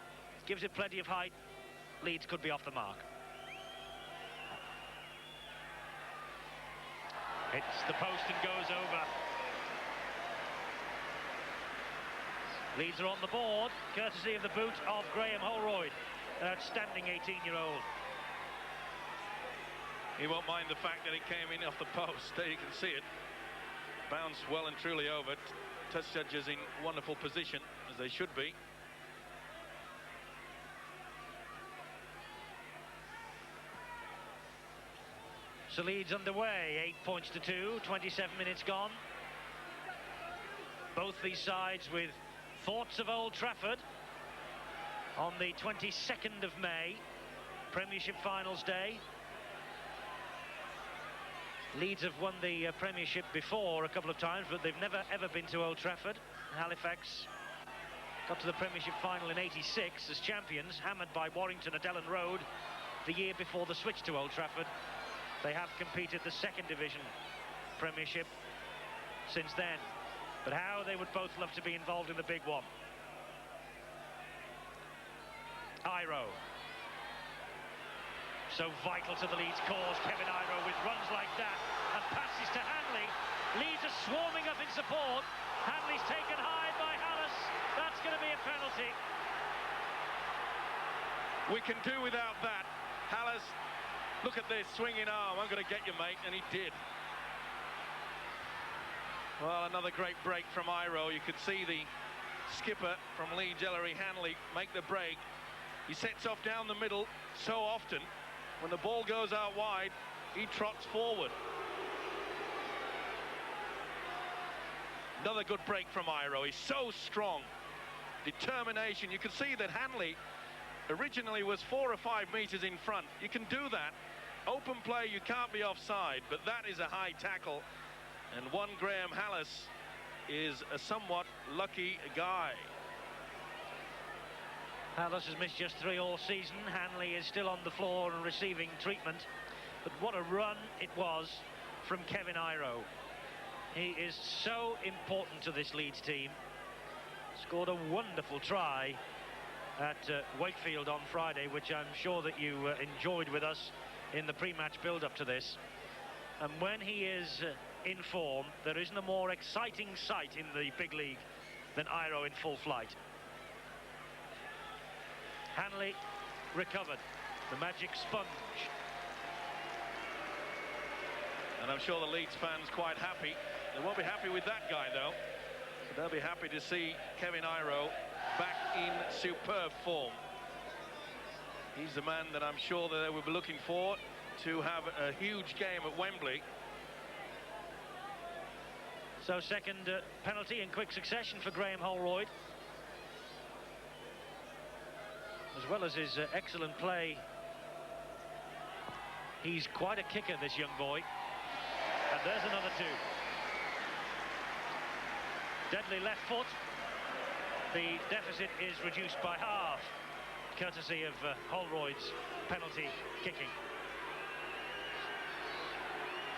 gives it plenty of height, Leeds could be off the mark. Hits the post and goes over. Leeds are on the board, courtesy of the boot of Graham Holroyd, an outstanding 18-year-old. He won't mind the fact that it came in off the post. There you can see it. Bounced well and truly over. Touch judges in wonderful position, as they should be. So Leeds underway, 8 points to 2, 27 minutes gone. Both these sides with thoughts of Old Trafford on the 22nd of May, Premiership Finals Day. Leeds have won the Premiership before a couple of times, but they've never ever been to Old Trafford. Halifax got to the Premiership final in '86 as champions, hammered by Warrington at Ellen Road the year before the switch to Old Trafford. They have competed the second division Premiership since then. But how they would both love to be involved in the big one. Iro. So vital to the Leeds cause, Kevin Iro, with runs like that and passes to Hanley. Leeds are swarming up in support. Hanley's taken high by Hallis. That's going to be a penalty. We can do without that. Hallis, look at this swinging arm. I'm going to get you, mate, and he did. Well, another great break from Iro. You could see the skipper from Leeds, Ellery Hanley, make the break. He sets off down the middle so often. When the ball goes out wide, he trots forward. Another good break from Iro. He's so strong. Determination. You can see that Hanley originally was 4 or 5 metres in front. You can do that. Open play, you can't be offside, but that is a high tackle. And one Graham Hallis is a somewhat lucky guy. Hallis has missed just 3 all season. Hanley is still on the floor and receiving treatment. But what a run it was from Kevin Iro. He is so important to this Leeds team. Scored a wonderful try at Wakefield on Friday, which I'm sure that you enjoyed with us in the pre-match build-up to this. And when he is in form, there isn't a more exciting sight in the big league than Iro in full flight. Hanley recovered, the magic sponge. And I'm sure the Leeds fans quite happy. They won't be happy with that guy, though. But they'll be happy to see Kevin Iro back in superb form. He's the man that I'm sure that they will be looking for to have a huge game at Wembley. So second penalty in quick succession for Graham Holroyd. As well as his excellent play, he's quite a kicker, this young boy. And there's another two. Deadly left foot. The deficit is reduced by half, courtesy of Holroyd's penalty kicking.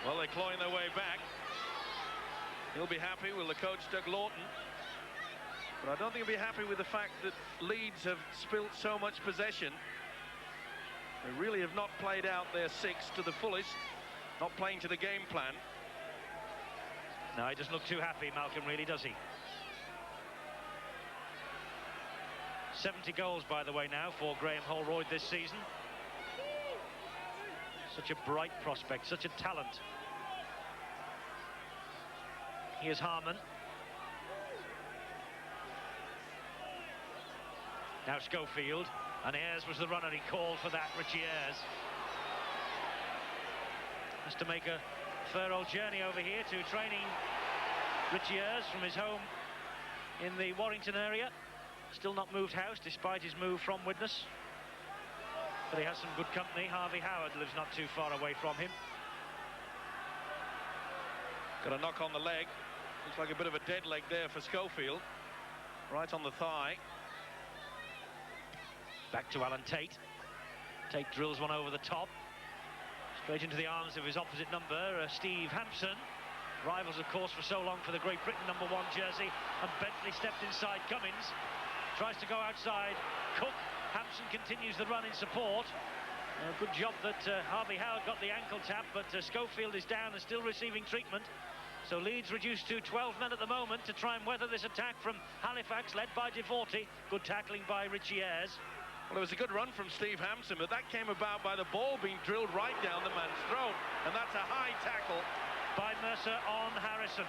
Well, they're clawing their way back. He'll be happy with the coach, Doug Lawton. But I don't think he'll be happy with the fact that Leeds have spilt so much possession. They really have not played out their six to the fullest, not playing to the game plan. No, he doesn't look too happy, Malcolm, really, does he? 70 goals, by the way, now for Graham Holroyd this season. Such a bright prospect, such a talent. Here's Harman. Now Schofield, and Ayres was the runner. He called for that, Richie Ayres. Has to make a thorough journey over here to training Richie Ayres from his home in the Warrington area. Still not moved house despite his move from Widnes. But he has some good company. Harvey Howard lives not too far away from him. Got a knock on the leg. Looks like a bit of a dead leg there for Schofield. Right on the thigh. Back to Alan Tate. Tate drills one over the top. Straight into the arms of his opposite number, Steve Hampson. Rivals, of course, for so long for the Great Britain #1 jersey. And Bentley stepped inside Cummins. Tries to go outside. Cook. Hampson continues the run in support. Good job that Harvey Howard got the ankle tap, but Schofield is down and still receiving treatment. So Leeds reduced to 12 men at the moment to try and weather this attack from Halifax, led by Devorty. Good tackling by Richie Ayres. Well, it was a good run from Steve Hampson, but that came about by the ball being drilled right down the man's throat. And that's a high tackle by Mercer on Harrison.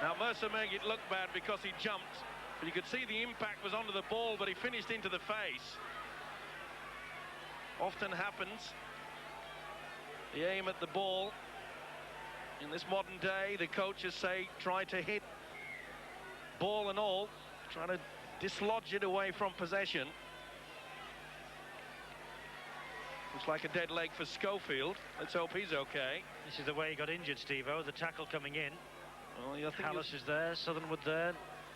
Now, Mercer made it look bad because he jumped, but you could see the impact was onto the ball, but he finished into the face. Often happens. The aim at the ball. In this modern day, the coaches say try to hit ball and all, try to dislodge it away from possession. Looks like a dead leg for Schofield. Let's hope he's okay. This is the way he got injured, Steve-O, the tackle coming in. Well, I think Hallis is there, Southernwood there.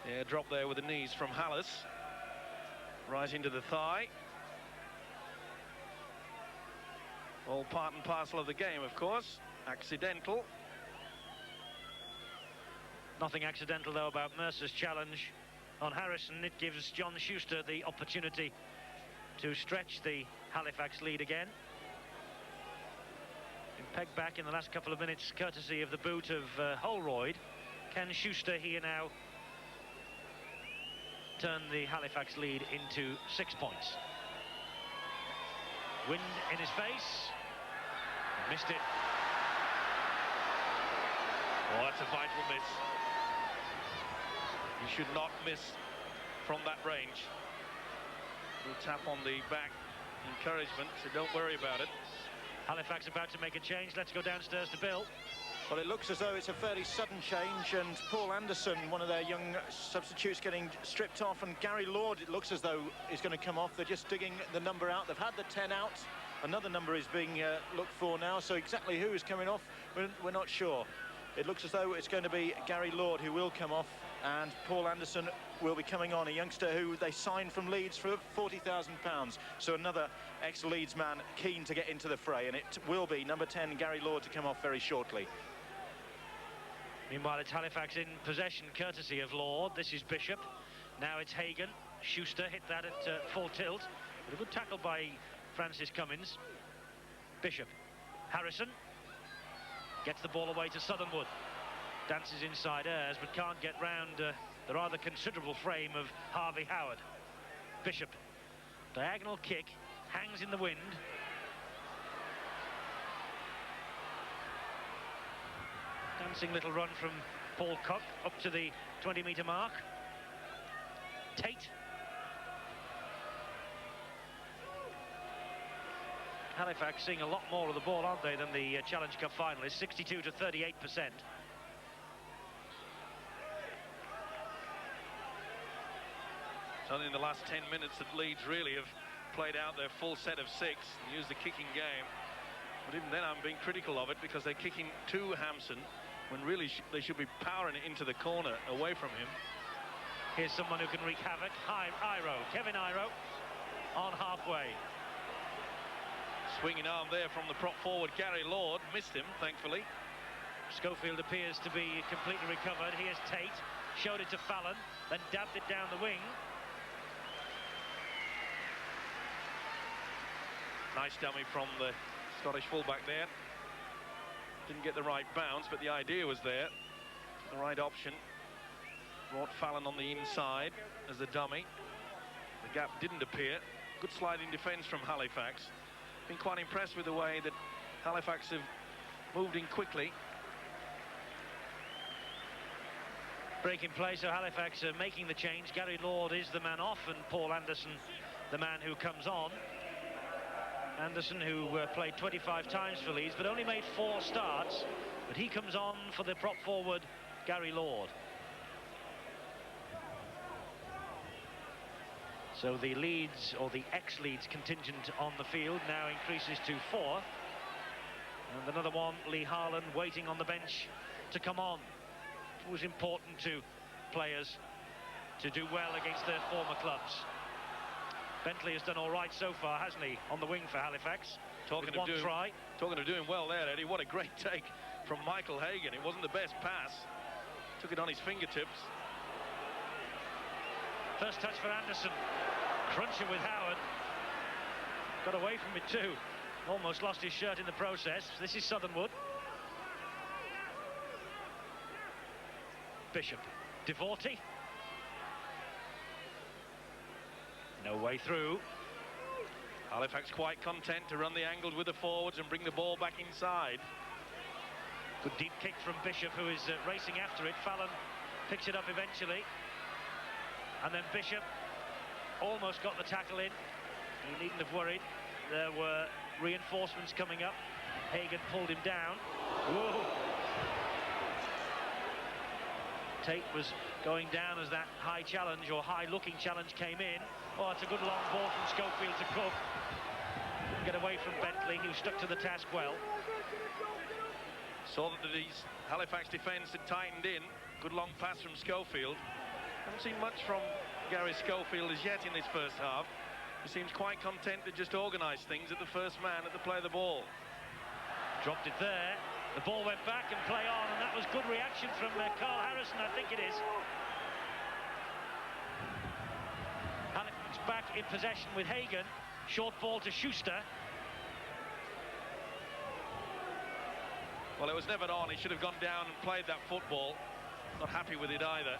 Yeah, drop there with the knees from Hallis. Right into the thigh. All part and parcel of the game, of course. Accidental. Nothing accidental, though, about Mercer's challenge on Harrison. It gives John Schuster the opportunity to stretch the Halifax lead again. Been pegged back in the last couple of minutes, courtesy of the boot of Holroyd. Can Schuster here now turn the Halifax lead into 6 points? Wind in his face. Missed it. Oh, that's a vital miss. You should not miss from that range. Little tap on the back, encouragement, so don't worry about it. Halifax about to make a change. Let's go downstairs to Bill. Well, it looks as though it's a fairly sudden change, and Paul Anderson, one of their young substitutes, getting stripped off, and Gary Lord, it looks as though, is going to come off. They're just digging the number out. They've had the 10 out. Another number is being looked for now, so exactly who is coming off, we're not sure. It looks as though it's going to be Gary Lord who will come off, and Paul Anderson will be coming on, a youngster who they signed from Leeds for £40,000. So another ex-Leeds man keen to get into the fray, and it will be number 10, Gary Lord, to come off very shortly. Meanwhile, it's Halifax in possession, courtesy of Lord. This is Bishop. Now it's Hagan. Schuster hit that at full tilt. But a good tackle by Francis Cummins. Bishop. Harrison gets the ball away to Southernwood. Dances inside airs, but can't get round the rather considerable frame of Harvey Howard. Bishop. Diagonal kick. Hangs in the wind. Dancing little run from Paul Cook up to the 20-metre mark. Tate. Halifax seeing a lot more of the ball, aren't they, than the Challenge Cup finalists, 62 to 38%. It's only in the last 10 minutes that Leeds really have played out their full set of 6 and used the kicking game. But even then I'm being critical of it because they're kicking to Hampson when really they should be powering it into the corner away from him. Here's someone who can wreak havoc. Iro, Kevin Iro, on halfway. Swinging arm there from the prop forward, Gary Lord. Missed him, thankfully. Schofield appears to be completely recovered. Here's Tate, showed it to Fallon, then dabbed it down the wing. Nice dummy from the Scottish fullback there. Didn't get the right bounce, but the idea was there. The right option. Brought Fallon on the inside as the dummy. The gap didn't appear. Good sliding defence from Halifax. Been quite impressed with the way that Halifax have moved in quickly. Breaking play, so Halifax are making the change. Gary Lord is the man off, and Paul Anderson the man who comes on. Anderson, who played 25 times for Leeds, but only made 4 starts. But he comes on for the prop forward, Gary Lord. So the Leeds, or the ex-Leeds contingent on the field now increases to 4. And another one, Lee Harlan, waiting on the bench to come on. It was important to players to do well against their former clubs. Bentley has done all right so far, hasn't he, on the wing for Halifax? Talking of doing well there, Eddie. What a great take from Michael Hagan. It wasn't the best pass. Took it on his fingertips. First touch for Anderson. Cruncher with Howard. Got away from it too. Almost lost his shirt in the process. This is Southernwood. Bishop. Devorty. No way through. Halifax quite content to run the angles with the forwards and bring the ball back inside. Good deep kick from Bishop, who is racing after it. Fallon picks it up eventually. And then Bishop almost got the tackle in. He needn't have worried. There were reinforcements coming up. Hagan pulled him down. Whoa. Tate was going down as that high challenge, or high-looking challenge, came in. Oh, it's a good long ball from Schofield to Cook. Get away from Bentley, who stuck to the task well. Saw that the Halifax defence had tightened in. Good long pass from Schofield. Haven't seen much from Gary Schofield as yet in this first half. He seems quite content to just organise things at the first man at the play of the ball. Dropped it there. The ball went back and play on, and that was good reaction from Carl Harrison, I think it is. Halifax back in possession with Hagan. Short ball to Schuster. Well, it was never on. He should have gone down and played that football. Not happy with it either.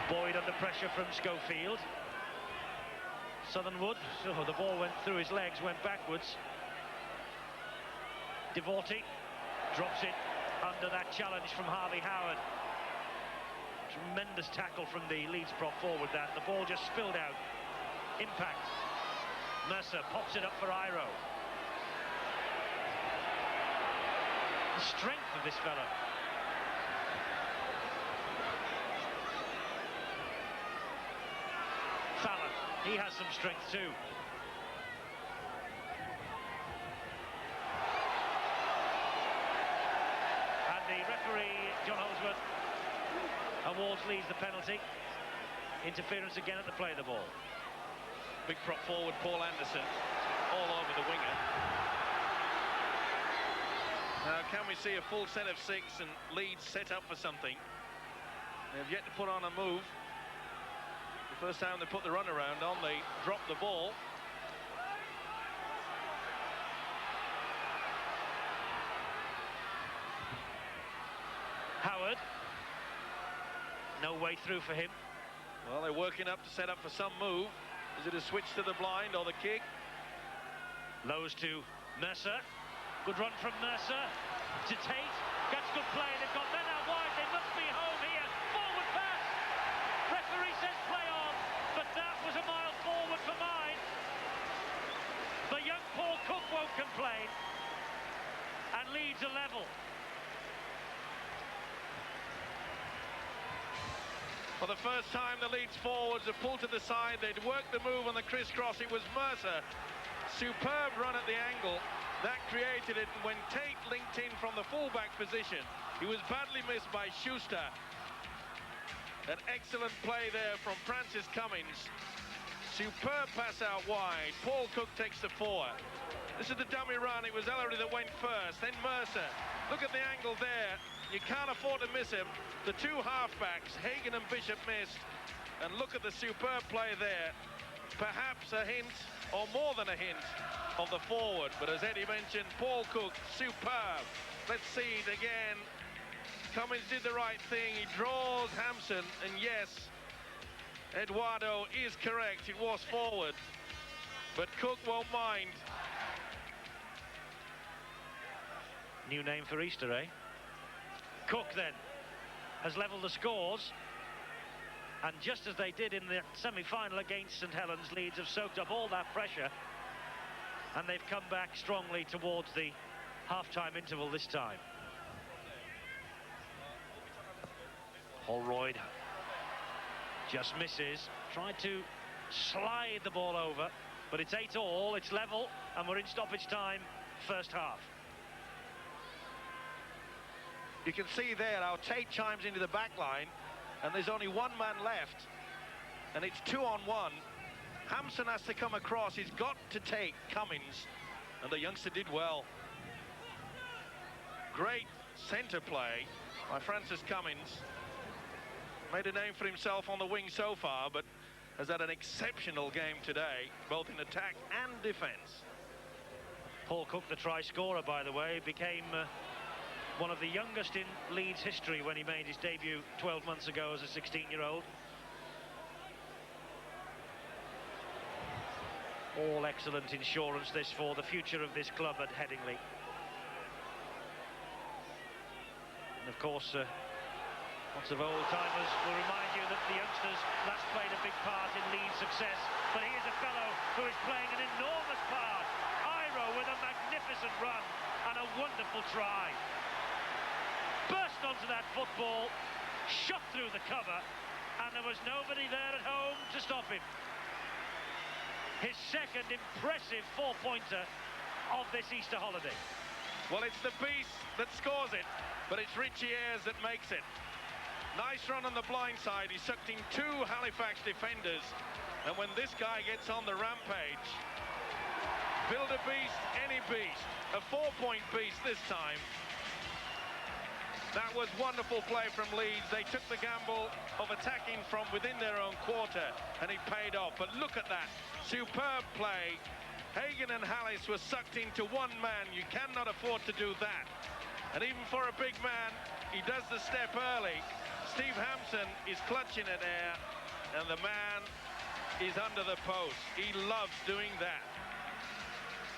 Boyd under pressure from Schofield. Southernwood, oh, the ball went through his legs, went backwards. Devorty drops it under that challenge from Harvey Howard. Tremendous tackle from the Leeds prop forward. That the ball just spilled out. Impact. Mercer pops it up for Iro. The strength of this fella. Fallon, he has some strength too. And the referee, John Holdsworth, awards Leeds the penalty. Interference again at the play of the ball. Big prop forward, Paul Anderson, all over the winger. Now, can we see a full set of 6 and Leeds set up for something? They've yet to put on a move. The first time they put the run around on, they dropped the ball. Howard. No way through for him. Well, they're working up to set up for some move. Is it a switch to the blind or the kick? Lowe's to Mercer. Good run from Mercer to Tate. That's good play. They've got men out wide. They must be home here. Forward pass. Referee says play on, but that was a mile forward for mine. The young Paul Cook won't complain. And Leeds are level. For the first time, the Leeds forwards have pulled to the side. They'd worked the move on the crisscross. It was Mercer. Superb run at the angle. That created it. And when Tate linked in from the fullback position, he was badly missed by Schuster. An excellent play there from Francis Cummins. Superb pass out wide. Paul Cook takes the forward. This is the dummy run. It was Ellery that went first. Then Mercer. Look at the angle there. You can't afford to miss him. The two halfbacks, Hagan and Bishop, missed. And look at the superb play there. Perhaps a hint, or more than a hint, of the forward. But as Eddie mentioned, Paul Cook, superb. Let's see it again. Cummins did the right thing. He draws Hampson, and yes, Eduardo is correct. It was forward. But Cook won't mind. New name for Easter, eh? Cook then has levelled the scores, and just as they did in the semi-final against St Helens, Leeds have soaked up all that pressure, and they've come back strongly towards the half-time interval this time. Holroyd just misses, tried to slide the ball over, but it's 8-all, it's level, and we're in stoppage time, first half. You can see there how Tate chimes into the back line, and there's only one man left, and it's 2-on-1. Hampson has to come across. He's got to take Cummins, and the youngster did well. Great centre play by Francis Cummins. Made a name for himself on the wing so far, but has had an exceptional game today, both in attack and defence. Paul Cook, the try scorer, by the way, became one of the youngest in Leeds history when he made his debut 12 months ago as a 16-year-old. All excellent insurance, this, for the future of this club at Headingley. And of course, lots of old-timers will remind you that the youngsters last played a big part in Leeds' success. But here's a fellow who is playing an enormous part. Iro with a magnificent run and a wonderful try. Burst onto that football, shot through the cover, and there was nobody there at home to stop him. His second impressive four-pointer of this Easter holiday. Well, it's the beast that scores it, but it's Richie Ayres that makes it. Nice run on the blind side. He sucked in two Halifax defenders, and when this guy gets on the rampage, build a beast, any beast. A four-point beast this time. That was wonderful play from Leeds. They took the gamble of attacking from within their own quarter, and it paid off. But look at that. Superb play. Hagan and Hallis were sucked into one man. You cannot afford to do that. And even for a big man, he does the step early. Steve Hampson is clutching at air, and the man is under the post. He loves doing that.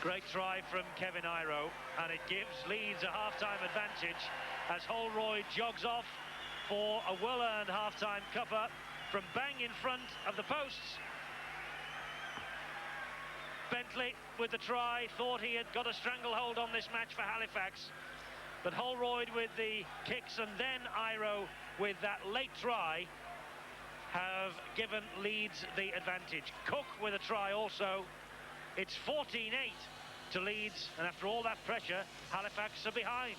Great try from Kevin Iro, and it gives Leeds a half-time advantage as Holroyd jogs off for a well-earned half-time cuppa from bang in front of the posts. Bentley with the try, thought he had got a stranglehold on this match for Halifax, but Holroyd with the kicks and then Iro with that late try have given Leeds the advantage. Cook with a try also. It's 14-8 to Leeds, and after all that pressure, Halifax are behind.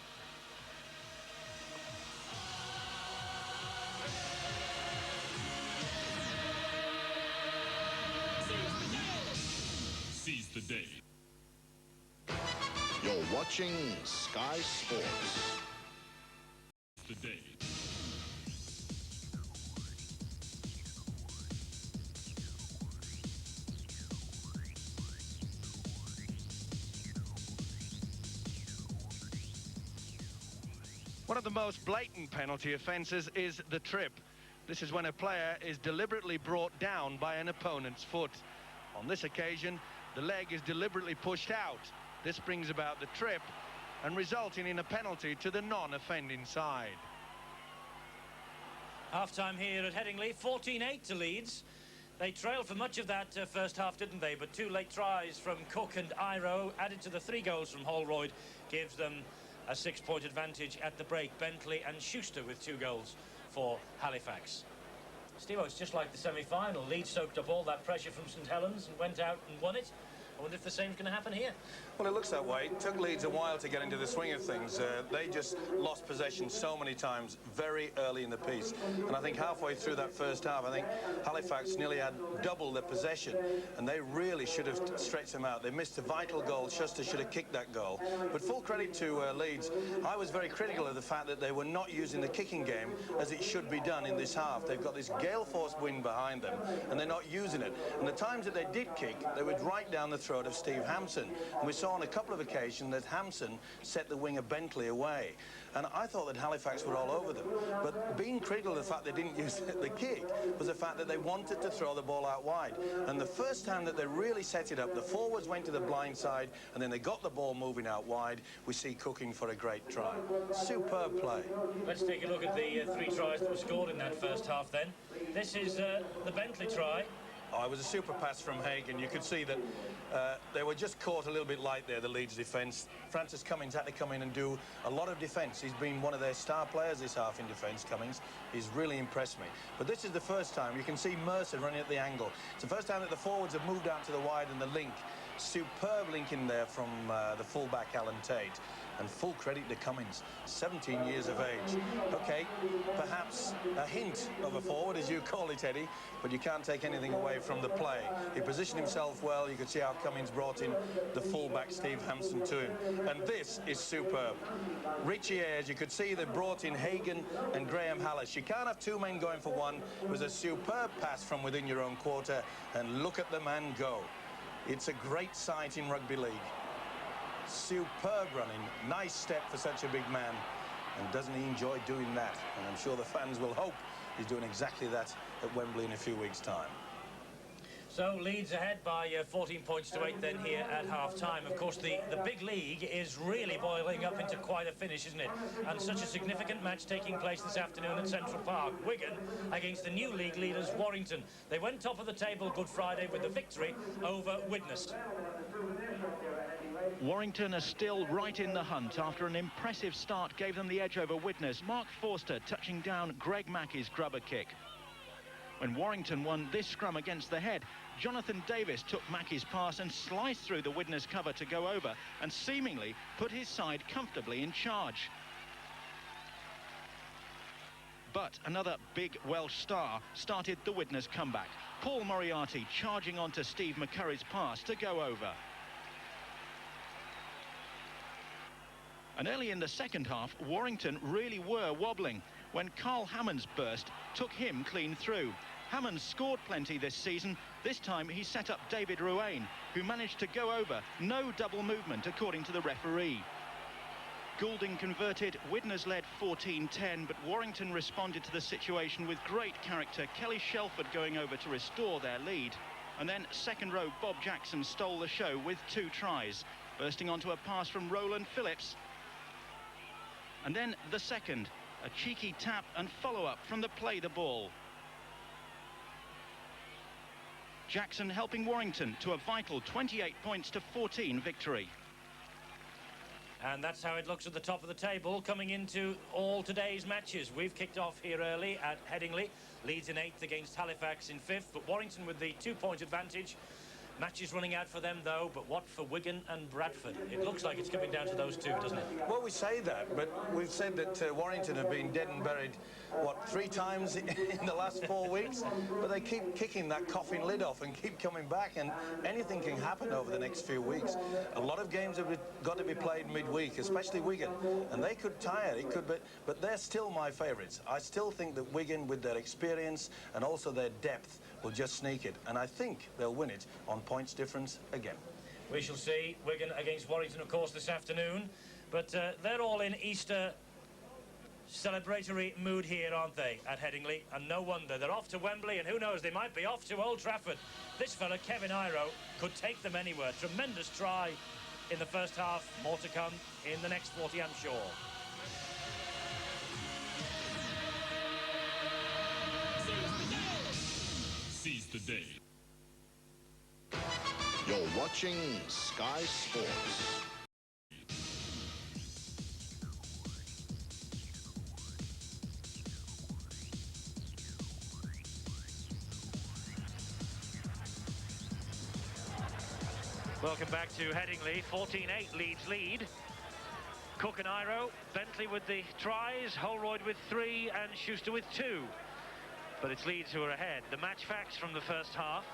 Seize the day. You're watching Sky Sports. The day. One of the most blatant penalty offences is the trip. This is when a player is deliberately brought down by an opponent's foot. On this occasion, the leg is deliberately pushed out. This brings about the trip and resulting in a penalty to the non-offending side. Half-time here at Headingley, 14-8 to Leeds. They trailed for much of that first half, didn't they? But two late tries from Cook and Iro, added to the 3 goals from Holroyd, gives them a 6-point advantage at the break. Bentley and Schuster with 2 goals for Halifax. Steve, it's just like the semi-final. Leeds soaked up all that pressure from St Helens and went out and won it. I wonder if the same's going to happen here. Well, it looks that way. It took Leeds a while to get into the swing of things. They just lost possession so many times very early in the piece. And I think halfway through that first half, I think Halifax nearly had double the possession. And they really should have stretched them out. They missed a vital goal. Schuster should have kicked that goal. But full credit to Leeds. I was very critical of the fact that they were not using the kicking game as it should be done in this half. They've got this gale-force wind behind them, and they're not using it. And the times that they did kick, they would right down the throat of Steve Hampson. And we saw on a couple of occasions that Hampson set the winger Bentley away. And I thought that Halifax were all over them. But being critical of the fact they didn't use the kick was the fact that they wanted to throw the ball out wide. And the first time that they really set it up, the forwards went to the blind side, and then they got the ball moving out wide. We see Cooking for a great try. Superb play. Let's take a look at the 3 tries that were scored in that first half then. This is the Bentley try. Oh, it was a super pass from Hagen. You could see that they were just caught a little bit light there, the Leeds defence. Francis Cummings had to come in and do a lot of defence. He's been one of their star players this half in defence, Cummings. He's really impressed me. But this is the first time. You can see Mercer running at the angle. It's the first time that the forwards have moved out to the wide, and the link. Superb link in there from the fullback, Alan Tate. And full credit to Cummings, 17 years of age. OK, perhaps a hint of a forward, as you call it, Eddie, but you can't take anything away from the play. He positioned himself well. You could see how Cummings brought in the fullback, Steve Hampson, to him. And this is superb. Richie Ayres, you could see they brought in Hagen and Graham Hallis. You can't have 2 men going for one. It was a superb pass from within your own quarter, and look at the man go. It's a great sight in rugby league. Superb running, nice step for such a big man, and doesn't he enjoy doing that? And I'm sure the fans will hope he's doing exactly that at Wembley in a few weeks' time. So Leeds ahead by 14 points to 8 then here at half-time. Of course, the big league is really boiling up into quite a finish, isn't it? And such a significant match taking place this afternoon at Central Park. Wigan against the new league leaders, Warrington. They went top of the table Good Friday with the victory over Widnes. Warrington are still right in the hunt after an impressive start gave them the edge over Widnes. Mark Forster touching down Greg Mackey's grubber kick. When Warrington won this scrum against the Head, Jonathan Davis took Mackey's pass and sliced through the Widnes cover to go over and seemingly put his side comfortably in charge. But another big Welsh star started the Widnes comeback. Paul Moriarty charging onto Steve McCurry's pass to go over. And early in the second half, Warrington really were wobbling when Carl Hammond's burst took him clean through. Hammond scored plenty this season. This time he set up David Ruane, who managed to go over. No double movement, according to the referee. Goulding converted. Widnes led 14-10, but Warrington responded to the situation with great character. Kelly Shelford going over to restore their lead. And then second row Bob Jackson stole the show with 2 tries, bursting onto a pass from Roland Phillips. And then the second, a cheeky tap and follow-up from the play the ball. Jackson helping Warrington to a vital 28 points to 14 victory. And that's how it looks at the top of the table coming into all today's matches. We've kicked off here early at Headingley. Leeds in 8th against Halifax in 5th, but Warrington with the 2-point advantage. Matches running out for them, though, but what for Wigan and Bradford? It looks like it's coming down to those 2, doesn't it? Well, we say that, but we've said that Warrington have been dead and buried, what, 3 times in the last 4 weeks? But they keep kicking that coffin lid off and keep coming back, and anything can happen over the next few weeks. A lot of games have got to be played midweek, especially Wigan, and they could tire. It could, but they're still my favourites. I still think that Wigan, with their experience and also their depth, will just sneak it, and I think they'll win it on points difference again. We shall see. Wigan against Warrington, of course, this afternoon, but they're all in Easter celebratory mood here, aren't they, at Headingley? And no wonder. They're off to Wembley, and who knows, they might be off to Old Trafford. This fella, Kevin Iro, could take them anywhere. Tremendous try in the first half. More to come in the next 40, I'm sure. Seize the day. You're watching Sky Sports. Welcome back to Headingley. 14-8 Leeds lead. Cook and Iro, Bentley with the tries, Holroyd with 3 and Schuster with 2. But it's Leeds who are ahead. The match facts from the first half.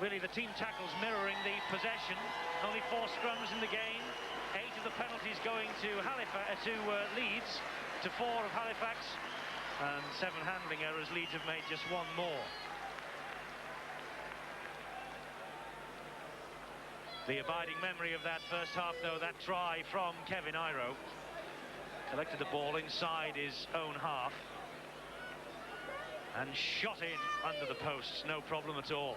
Really, the team tackles mirroring the possession. Only 4 scrums in the game. 8 of the penalties going to Leeds, to 4 of Halifax, and 7 handling errors. Leeds have made just 1 more. The abiding memory of that first half, though, that try from Kevin Iro. Collected the ball inside his own half and shot in under the posts, no problem at all.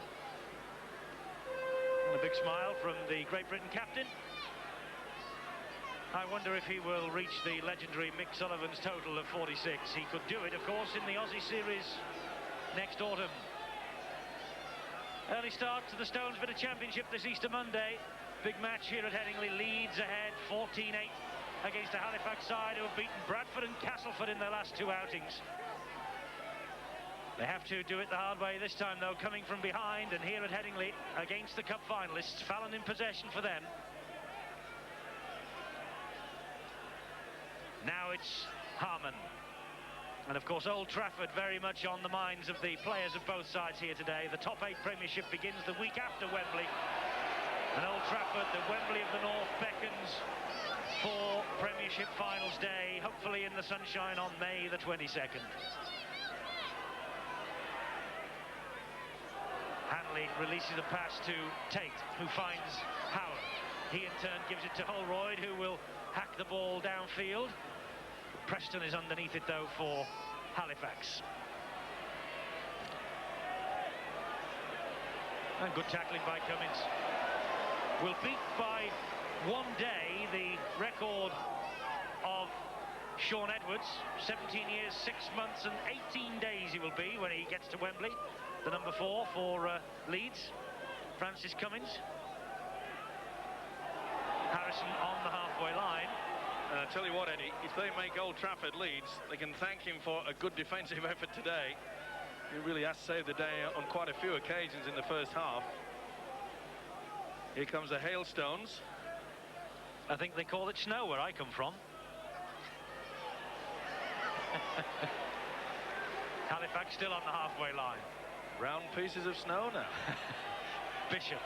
And a big smile from the Great Britain captain. I wonder if he will reach the legendary Mick Sullivan's total of 46. He could do it, of course, in the Aussie series next autumn. Early start to the Stones Bit of Championship this Easter Monday. Big match here at Headingley. Leeds ahead 14-8 against the Halifax side, who have beaten Bradford and Castleford in their last 2 outings. They have to do it the hard way this time, though, coming from behind, and here at Headingley against the cup finalists. Fallon in possession for them. Now it's Harmon. And of course, Old Trafford very much on the minds of the players of both sides here today. The top 8 Premiership begins the week after Wembley. And Old Trafford, the Wembley of the North, beckons for Premiership Finals Day, hopefully in the sunshine on May the 22nd. Hanley releases a pass to Tate, who finds Howard. He in turn gives it to Holroyd, who will hack the ball downfield. Preston is underneath it, though, for Halifax. And good tackling by Cummins. Will beat by 1 day the record of Sean Edwards. 17 years, 6 months and 18 days he will be when he gets to Wembley. The number 4 for Leeds, Francis Cummins. Harrison on the halfway line. And I tell you what, Eddie, if they make Old Trafford Leeds, they can thank him for a good defensive effort today. He really has saved the day on quite a few occasions in the first half. Here comes the hailstones. I think they call it snow where I come from. Halifax still on the halfway line. Round pieces of snow now. Bishop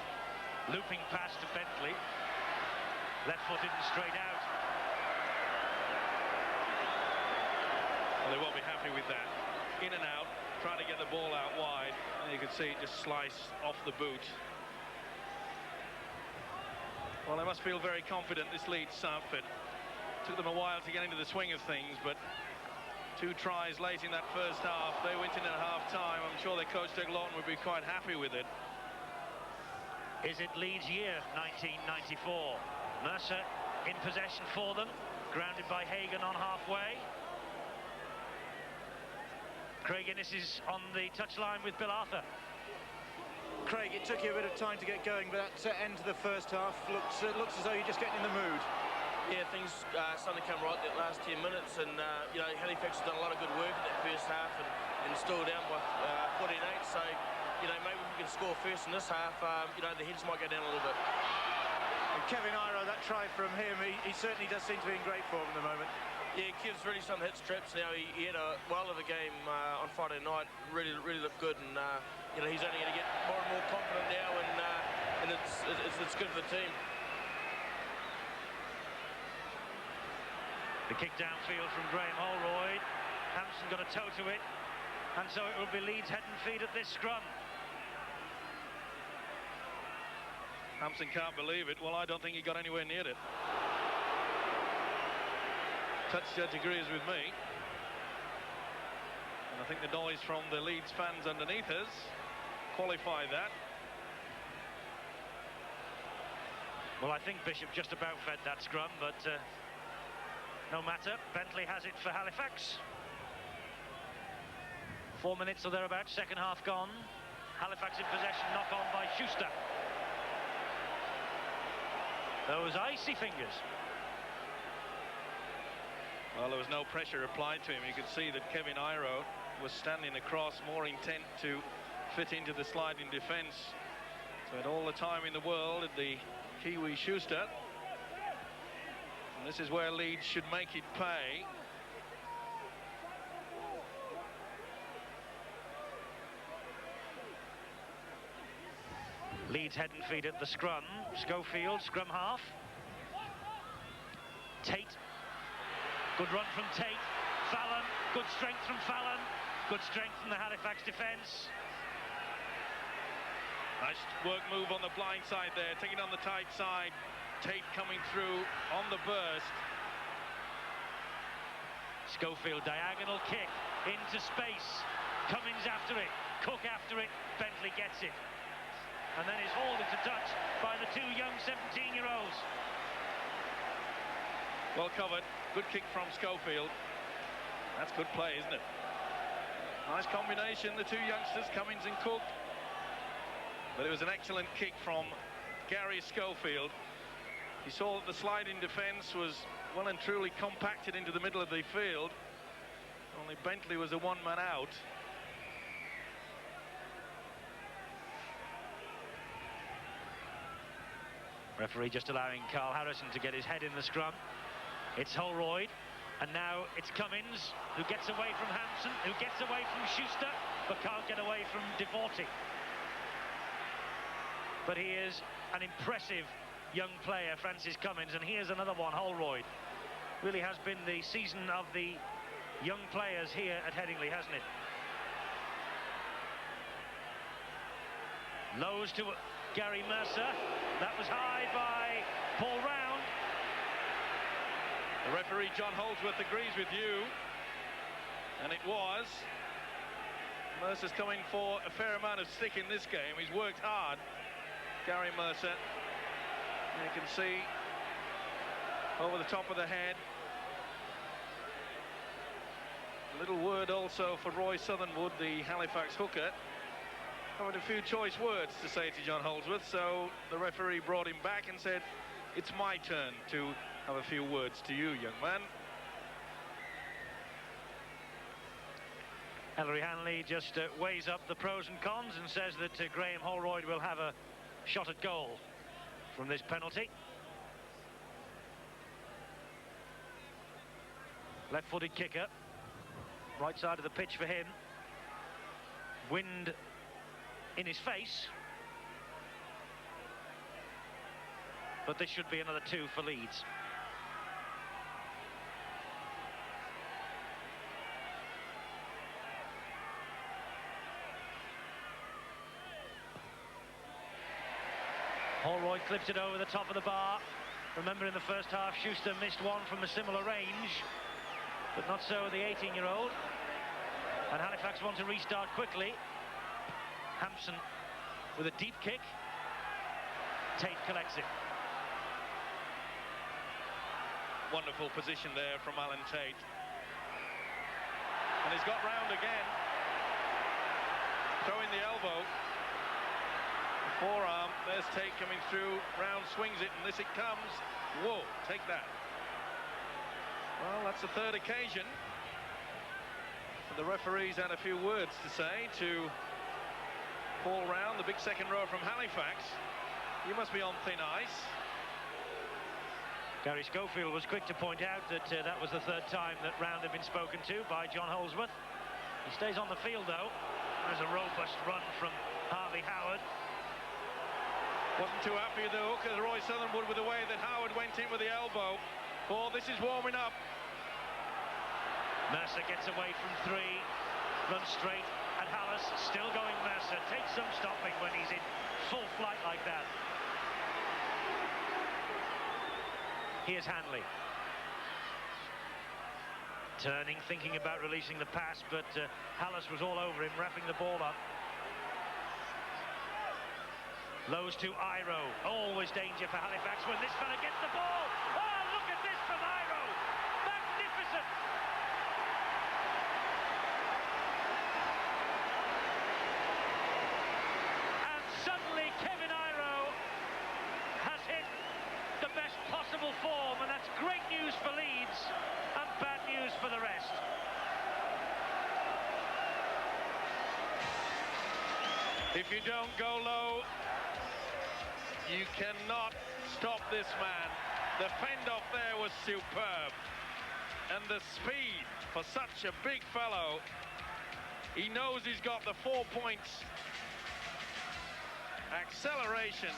looping pass to Bentley. Left-footed and straight out. Well, they won't be happy with that. In and out, trying to get the ball out wide, and you can see it just slice off the boot. Well, they must feel very confident, this Leeds outfit. Took them a while to get into the swing of things, but 2 tries late in that first half. They went in at half-time. I'm sure their coach, Doug Lawton, would be quite happy with it. Is it Leeds' year, 1994? Mercer in possession for them, grounded by Hagan on halfway. Craig Innes is on the touchline with Bill Arthur. Craig, it took you a bit of time to get going, but that end to the first half looks as though you're just getting in the mood. Yeah, things starting to come right that last 10 minutes, and you know, Halifax has done a lot of good work in that first half, and still down by 14-8. So, you know, maybe if we can score first in this half, you know, the heads might go down a little bit. And Kevin Iro, that try from him, he certainly does seem to be in great form at the moment. Yeah, Kev's really starting to hit strips now. He had a well of a game on Friday night. Really looked good, and you know, he's only going to get more and more confident now, and it's good for the team. The kick downfield from Graham Holroyd. Hampson got a toe to it, and so it will be Leeds head and feet at this scrum. Hampson can't believe it. Well, I don't think he got anywhere near it. touch judge agrees with me. And I think the noise from the Leeds fans underneath us qualify that. Well, I think Bishop just about fed that scrum, but no matter. Bentley has it for Halifax. 4 minutes or thereabouts, second half gone. Halifax in possession, knock on by Schuster. Those icy fingers. Well, there was no pressure applied to him. You could see that Kevin Iro was standing across, more intent to fit into the sliding defence. So had all the time in the world at the Kiwi Schuster. And this is where Leeds should make it pay. Leeds head and feet at the scrum. Schofield, scrum half. Tate. Good run from Tate. Fallon. Good strength from Fallon. Good strength from the Halifax defence. Nice work move on the blind side there, taking on the tight side. Tate coming through on the burst. Schofield, diagonal kick into space. Cummins after it. Cook after it. Bentley gets it. And then is hauled into touch by the two young 17-year-olds. Well covered. Good kick from Schofield. That's good play, isn't it? Nice combination, the two youngsters, Cummins and Cook. But it was an excellent kick from Gary Schofield. He saw that the sliding defence was well and truly compacted into the middle of the field. Only Bentley was a one-man out. Referee just allowing Carl Harrison to get his head in the scrum. It's Holroyd, and now it's Cummins, who gets away from Hampson, who gets away from Schuster, but can't get away from Devorty. But he is an impressive young player, Francis Cummins, and here's another one, Holroyd. Really has been the season of the young players here at Headingley, hasn't it? Lowe's to Gary Mercer. That was high by Paul Round. The referee, John Holdsworth, agrees with you. And it was. Mercer's coming for a fair amount of stick in this game. He's worked hard, Gary Mercer. And you can see over the top of the head. A little word also for Roy Southernwood, the Halifax hooker. Having a few choice words to say to John Holdsworth, so the referee brought him back and said, it's my turn to have a few words to you, young man. Ellery Hanley just weighs up the pros and cons and says that Graham Holroyd will have a shot at goal from this penalty. Left-footed kicker, right side of the pitch for him. Wind in his face, but this should be another two for Leeds. Holroyd clips it over the top of the bar. Remember, in the first half, Schuster missed one from a similar range, but not so the 18-year-old. And Halifax want to restart quickly. Hampson with a deep kick. Tate collects it. Wonderful position there from Alan Tate. And he's got round again. Throwing the elbow. The forearm. There's Tate coming through. Round swings it, and this it comes. Whoa, take that. Well, that's the third occasion. The referee's had a few words to say to Paul Round, the big second rower from Halifax. You must be on thin ice. Gary Schofield was quick to point out that that was the third time that Round had been spoken to by John Holdsworth. He stays on the field, though. There's a robust run from Harvey Howard. Wasn't too happy with the hook as Roy Southernwood with the way that Howard went in with the elbow. Oh, this is warming up. Mercer gets away from three, runs straight at Hallis, still going Mercer. Takes some stopping when he's in full flight like that. Here's Hanley. Turning, thinking about releasing the pass, but Hallis was all over him, wrapping the ball up. Lows to Iro. Always danger for Halifax when this fella gets the ball. Oh, look at this from Iro. Magnificent. And suddenly Kevin Iro has hit the best possible form, and that's great news for Leeds and bad news for the rest. If you don't go low, you cannot stop this man. The fend-off there was superb. And the speed for such a big fellow. He knows he's got the 4 points. Acceleration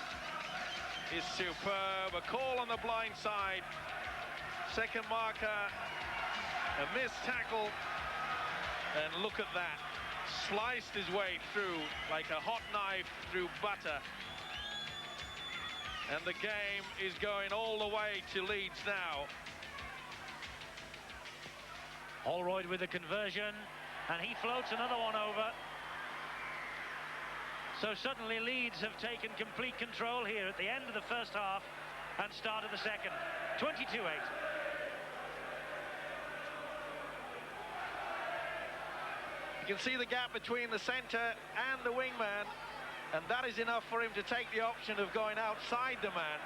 is superb. A call on the blind side. Second marker, a missed tackle. And look at that. Sliced his way through like a hot knife through butter. And the game is going all the way to Leeds now. Holroyd with the conversion, and he floats another one over. So suddenly Leeds have taken complete control here at the end of the first half and start of the second. 22-8. You can see the gap between the centre and the wingman, and that is enough for him to take the option of going outside the man.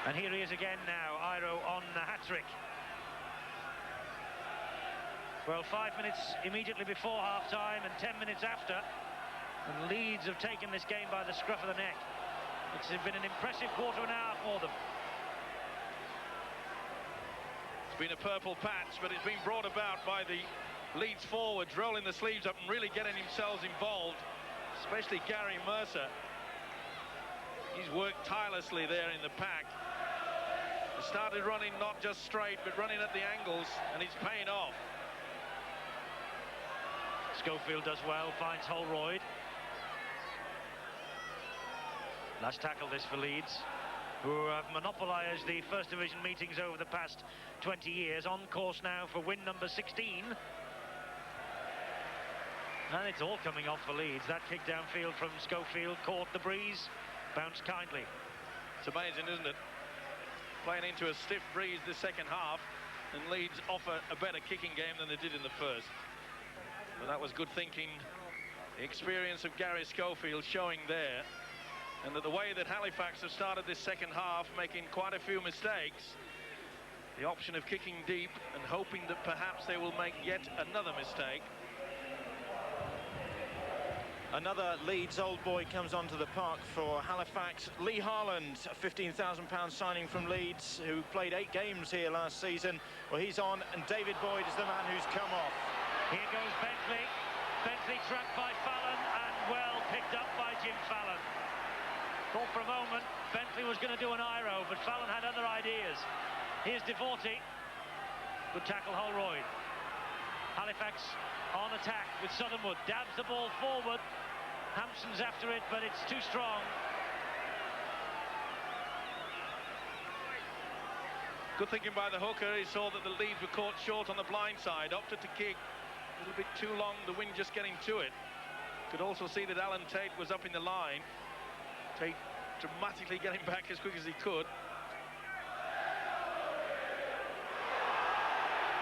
And here he is again now, Iro on the hat-trick. Well, 5 minutes immediately before half-time and 10 minutes after, and Leeds have taken this game by the scruff of the neck. It's been an impressive quarter and a half for them. It's been a purple patch, but it's been brought about by the Leeds forwards rolling the sleeves up and really getting themselves involved, especially Gary Mercer. He's worked tirelessly there in the pack. He started running not just straight, but running at the angles, and it's paying off. Schofield does well, finds Holroyd. Last tackle this for Leeds, who have monopolised the First Division meetings over the past 20 years. On course now for win number 16. And it's all coming off for Leeds. That kick downfield from Schofield caught the breeze, bounced kindly. It's amazing, isn't it? Playing into a stiff breeze the second half, and Leeds offer a better kicking game than they did in the first. But that was good thinking. The experience of Gary Schofield showing there, and that the way that Halifax have started this second half, making quite a few mistakes, the option of kicking deep and hoping that perhaps they will make yet another mistake. Another Leeds old boy comes onto the park for Halifax. Lee Harland, a £15,000 signing from Leeds, who played 8 games here last season. Well, he's on, and David Boyd is the man who's come off. Here goes Bentley. Bentley trapped by Fallon and well picked up by Jim Fallon. Thought for a moment Bentley was going to do an Iro, but Fallon had other ideas. Here's Devorty. Good tackle, Holroyd. Halifax on attack with Southernwood. Dabs the ball forward. Hampson's after it, but it's too strong. Good thinking by the hooker. He saw that the Leeds were caught short on the blind side. Opted to kick a little bit too long. The wind just getting to it. Could also see that Alan Tate was up in the line. Tate dramatically getting back as quick as he could.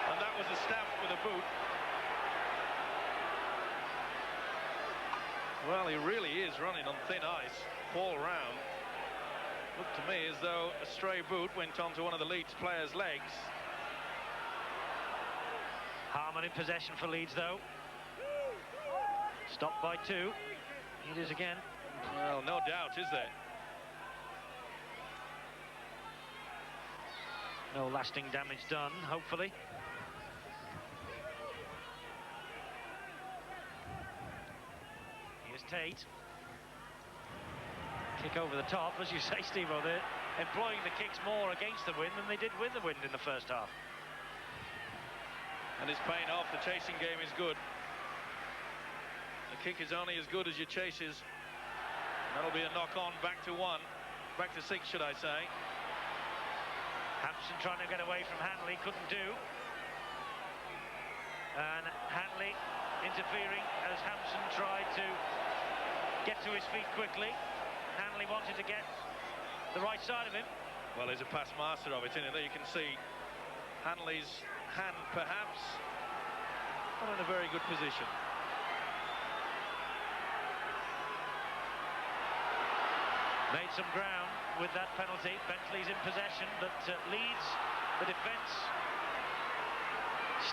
And that was a stamp with a boot. Well, he really is running on thin ice all round. Looked to me as though a stray boot went onto one of the Leeds players' legs. Harmon in possession for Leeds, though. Stopped by 2. It is again. Well, no doubt, is there? No lasting damage done, hopefully. Here's Tate. Kick over the top, as you say, Steve-O. They're employing the kicks more against the wind than they did with the wind in the first half. And it's paying off. The chasing game is good. The kick is only as good as your chases. That'll be a knock-on back to 1. Back to 6, should I say. Hampson trying to get away from Hanley, couldn't do. And Hanley interfering as Hampson tried to get to his feet quickly. Hanley wanted to get the right side of him. Well, he's a pass master of it, isn't he? There you can see Hanley's hand, perhaps, not in a very good position. Made some ground with that penalty. Bentley's in possession, but Leeds, the defence,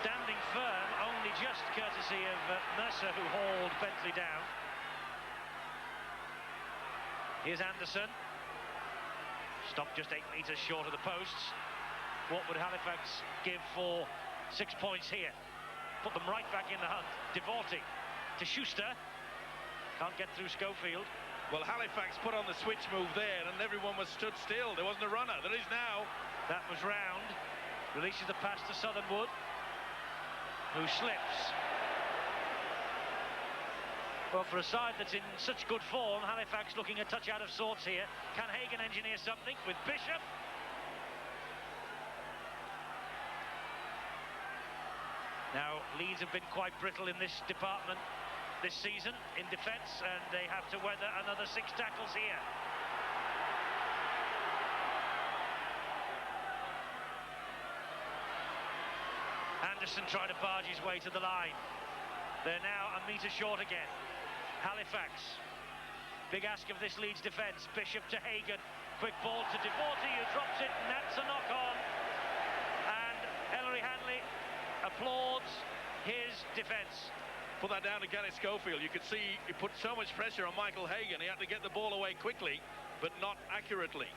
standing firm, only just courtesy of Mercer, who hauled Bentley down. Here's Anderson. Stopped just 8 metres short of the posts. What would Halifax give for 6 points here? Put them right back in the hunt. Devorty to Schuster. Can't get through Schofield. Well, Halifax put on the switch move there, and everyone was stood still. There wasn't a runner. There is now. That was round. Releases the pass to Southernwood, who slips. Well, for a side that's in such good form, Halifax looking a touch out of sorts here. Can Hagan engineer something with Bishop? Now, Leeds have been quite brittle in this department this season in defence, and they have to weather another 6 tackles here. Anderson trying to barge his way to the line. They're now a metre short again. Halifax. Big ask of this Leeds defence. Bishop to Hagan. Quick ball to Devorty, who drops it, and that's a knock-on. And Ellery Hanley applauds his defence. Put that down to Gareth Schofield. You could see he put so much pressure on Michael Hagan. He had to get the ball away quickly, but not accurately.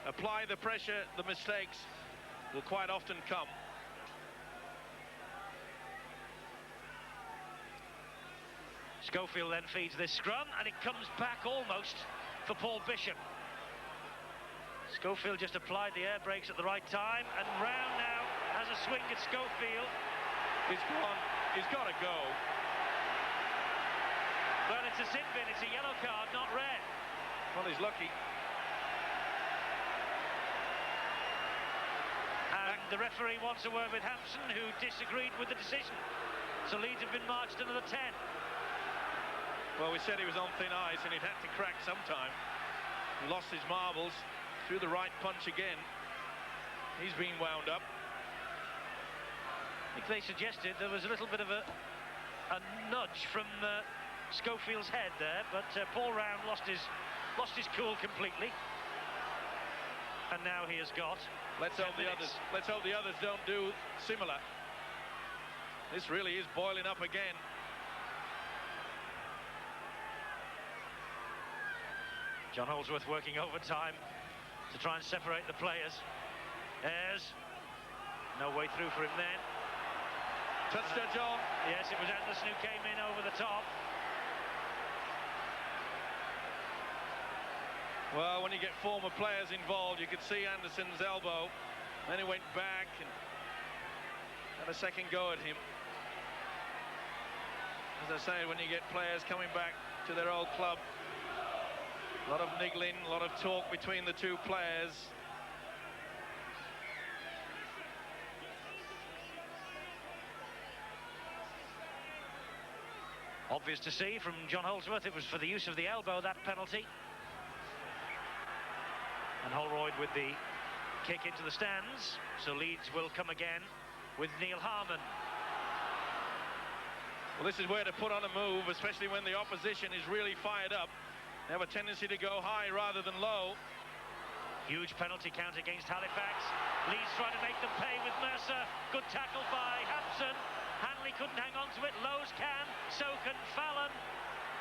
Apply the pressure, the mistakes will quite often come. Schofield then feeds this scrum, and it comes back almost for Paul Bishop. Schofield just applied the air brakes at the right time, and Round now has a swing at Schofield. He's gone. He's got to go. Well, it's a sin bin. It's a yellow card, not red. Well, he's lucky. And the referee wants a word with Hampson, who disagreed with the decision. So Leeds have been marched another 10. Well, we said he was on thin ice, and he'd had to crack sometime. He lost his marbles, threw the right punch again. He's been wound up. I think they suggested there was a little bit of a nudge from Schofield's head there, but Paul Round lost his cool completely, and now he has got. Let's hope the others don't do similar. This really is boiling up again. John Holdsworth working overtime to try and separate the players. Ayres, no way through for him then. Touched her, John. Yes, it was Anderson who came in over the top. Well, when you get former players involved, you could see Anderson's elbow. Then he went back and had a second go at him. As I say, when you get players coming back to their old club, a lot of niggling, a lot of talk between the two players. Obvious to see from John Holdsworth, it was for the use of the elbow, that penalty. And Holroyd with the kick into the stands. So Leeds will come again with Neil Harmon. Well, this is where to put on a move, especially when the opposition is really fired up. They have a tendency to go high rather than low. Huge penalty count against Halifax. Leeds trying to make them pay with Mercer. Good tackle by Hampson. Hanley couldn't hang on to it. Lowe's can, so can Fallon.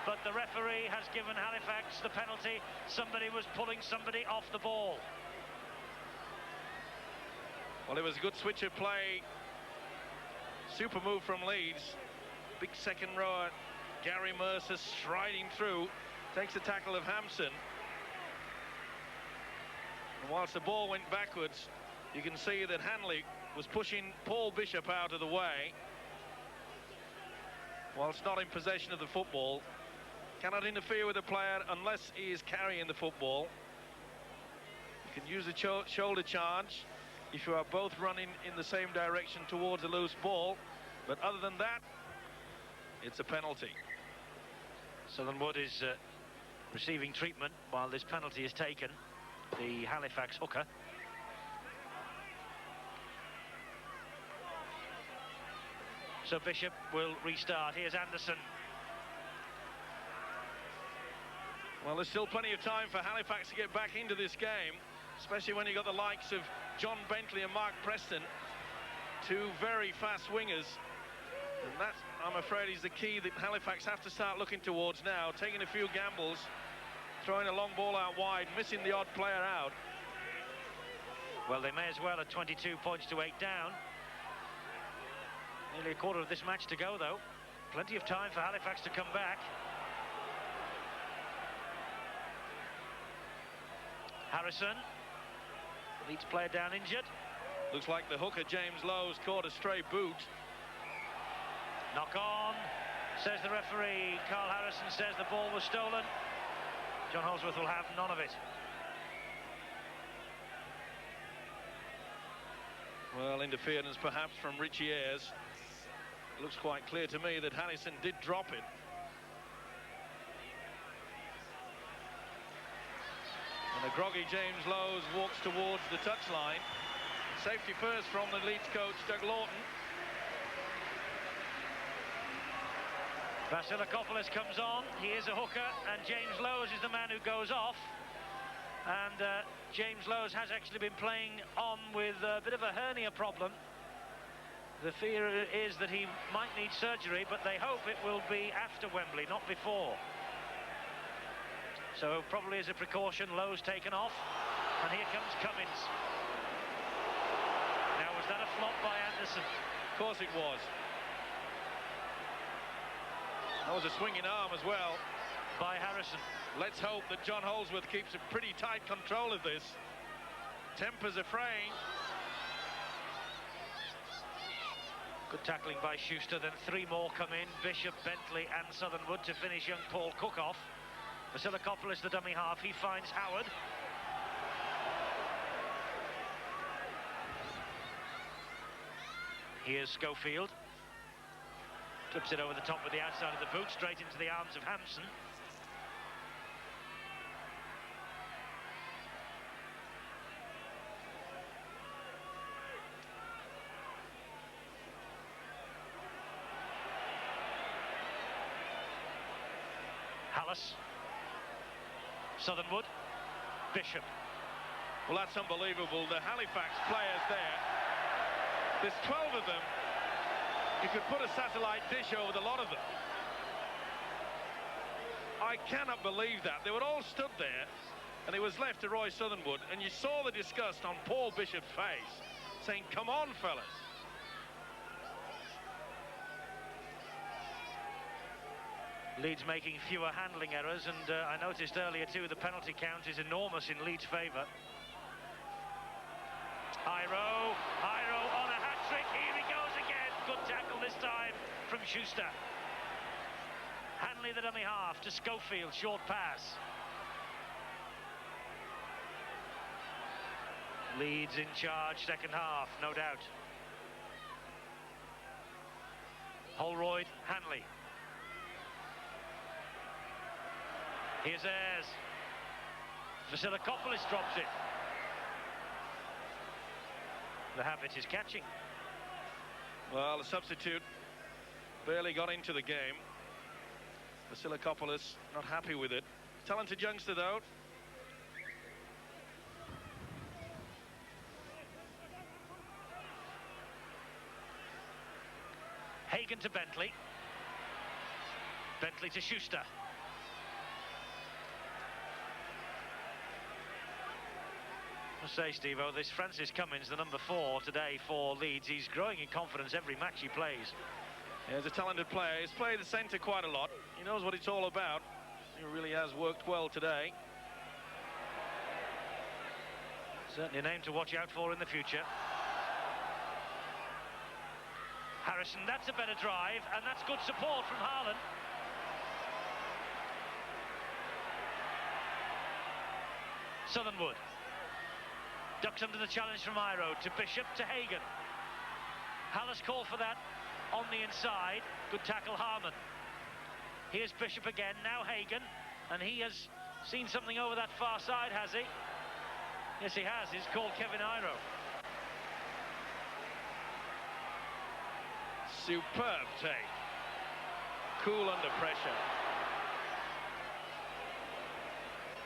But the referee has given Halifax the penalty. Somebody was pulling somebody off the ball. Well, it was a good switch of play. Super move from Leeds. Big second rower, Gary Mercer striding through. Takes the tackle of Hampson. And whilst the ball went backwards, you can see that Hanley was pushing Paul Bishop out of the way. Whilst not in possession of the football, cannot interfere with the player unless he is carrying the football. You You can use the shoulder charge if you are both running in the same direction towards a loose ball, but other than that, it's a penalty. Southernwood is receiving treatment while this penalty is taken, the Halifax hooker. So Bishop will restart. Here's Anderson. Well, there's still plenty of time for Halifax to get back into this game, especially when you've got the likes of John Bentley and Mark Preston, two very fast wingers. And that, I'm afraid, is the key that Halifax have to start looking towards now, taking a few gambles, throwing a long ball out wide, missing the odd player out. Well, they may as well at 22 points to 8 down. Nearly a quarter of this match to go, though. Plenty of time for Halifax to come back. Harrison, Leeds player down injured. Looks like the hooker, James Lowe's, caught a stray boot. Knock on, says the referee. Carl Harrison says the ball was stolen. John Holsworth will have none of it. Well, interference perhaps from Richie Ayres. It looks quite clear to me that Harrison did drop it. And a groggy James Lowe's walks towards the touchline. Safety first from the Leeds coach, Doug Lawton. Vasilakopoulos comes on. He is a hooker, and James Lowe's is the man who goes off. And James Lowe's has actually been playing on with a bit of a hernia problem. The fear is that he might need surgery, but they hope it will be after Wembley, not before. So probably as a precaution, Lowe's taken off, and here comes Cummins. Now, was that a flop by Anderson? Of course it was. That was a swinging arm as well. By Harrison. Let's hope that John Holsworth keeps a pretty tight control of this. Tempers are fraying. Good tackling by Schuster, then three more come in. Bishop, Bentley and Southernwood to finish young Paul Cook off. Vasilakopoulos, the dummy half, he finds Howard. Here's Schofield. Clips it over the top with the outside of the boot, straight into the arms of Hampson. Hallis. Southernwood. Bishop. Well, that's unbelievable. The Halifax players there, there's 12 of them. You could put a satellite dish over the lot of them. I cannot believe that. They were all stood there, and it was left to Roy Southernwood, and you saw the disgust on Paul Bishop's face, saying, come on, fellas. Leeds making fewer handling errors, and I noticed earlier too the penalty count is enormous in Leeds' favour. Iro on a hat-trick, here he goes again. Good tackle this time from Schuster. Hanley, the dummy half, to Schofield, short pass. Leeds in charge, second half, no doubt. Holroyd, Hanley. Here's Ayres. Vasilakopoulos drops it. The habit is catching. Well, the substitute barely got into the game. Vasilakopoulos not happy with it. Talented youngster, though. Hagan to Bentley. Bentley to Schuster. I say, Steve-O, this Francis Cummins, the number 4 today for Leeds, he's growing in confidence every match he plays. Yeah, he's a talented player. He's played the centre quite a lot. He knows what it's all about. He really has worked well today. Certainly a name to watch out for in the future. Harrison, that's a better drive, and that's good support from Haaland. Southernwood. Ducks under the challenge from Iro to Bishop to Hagan. Hallis called for that on the inside. Good tackle, Harmon. Here's Bishop again, now Hagan, and he has seen something over that far side, has he? Yes, he has. He's called Kevin Iro. Superb take. Cool under pressure.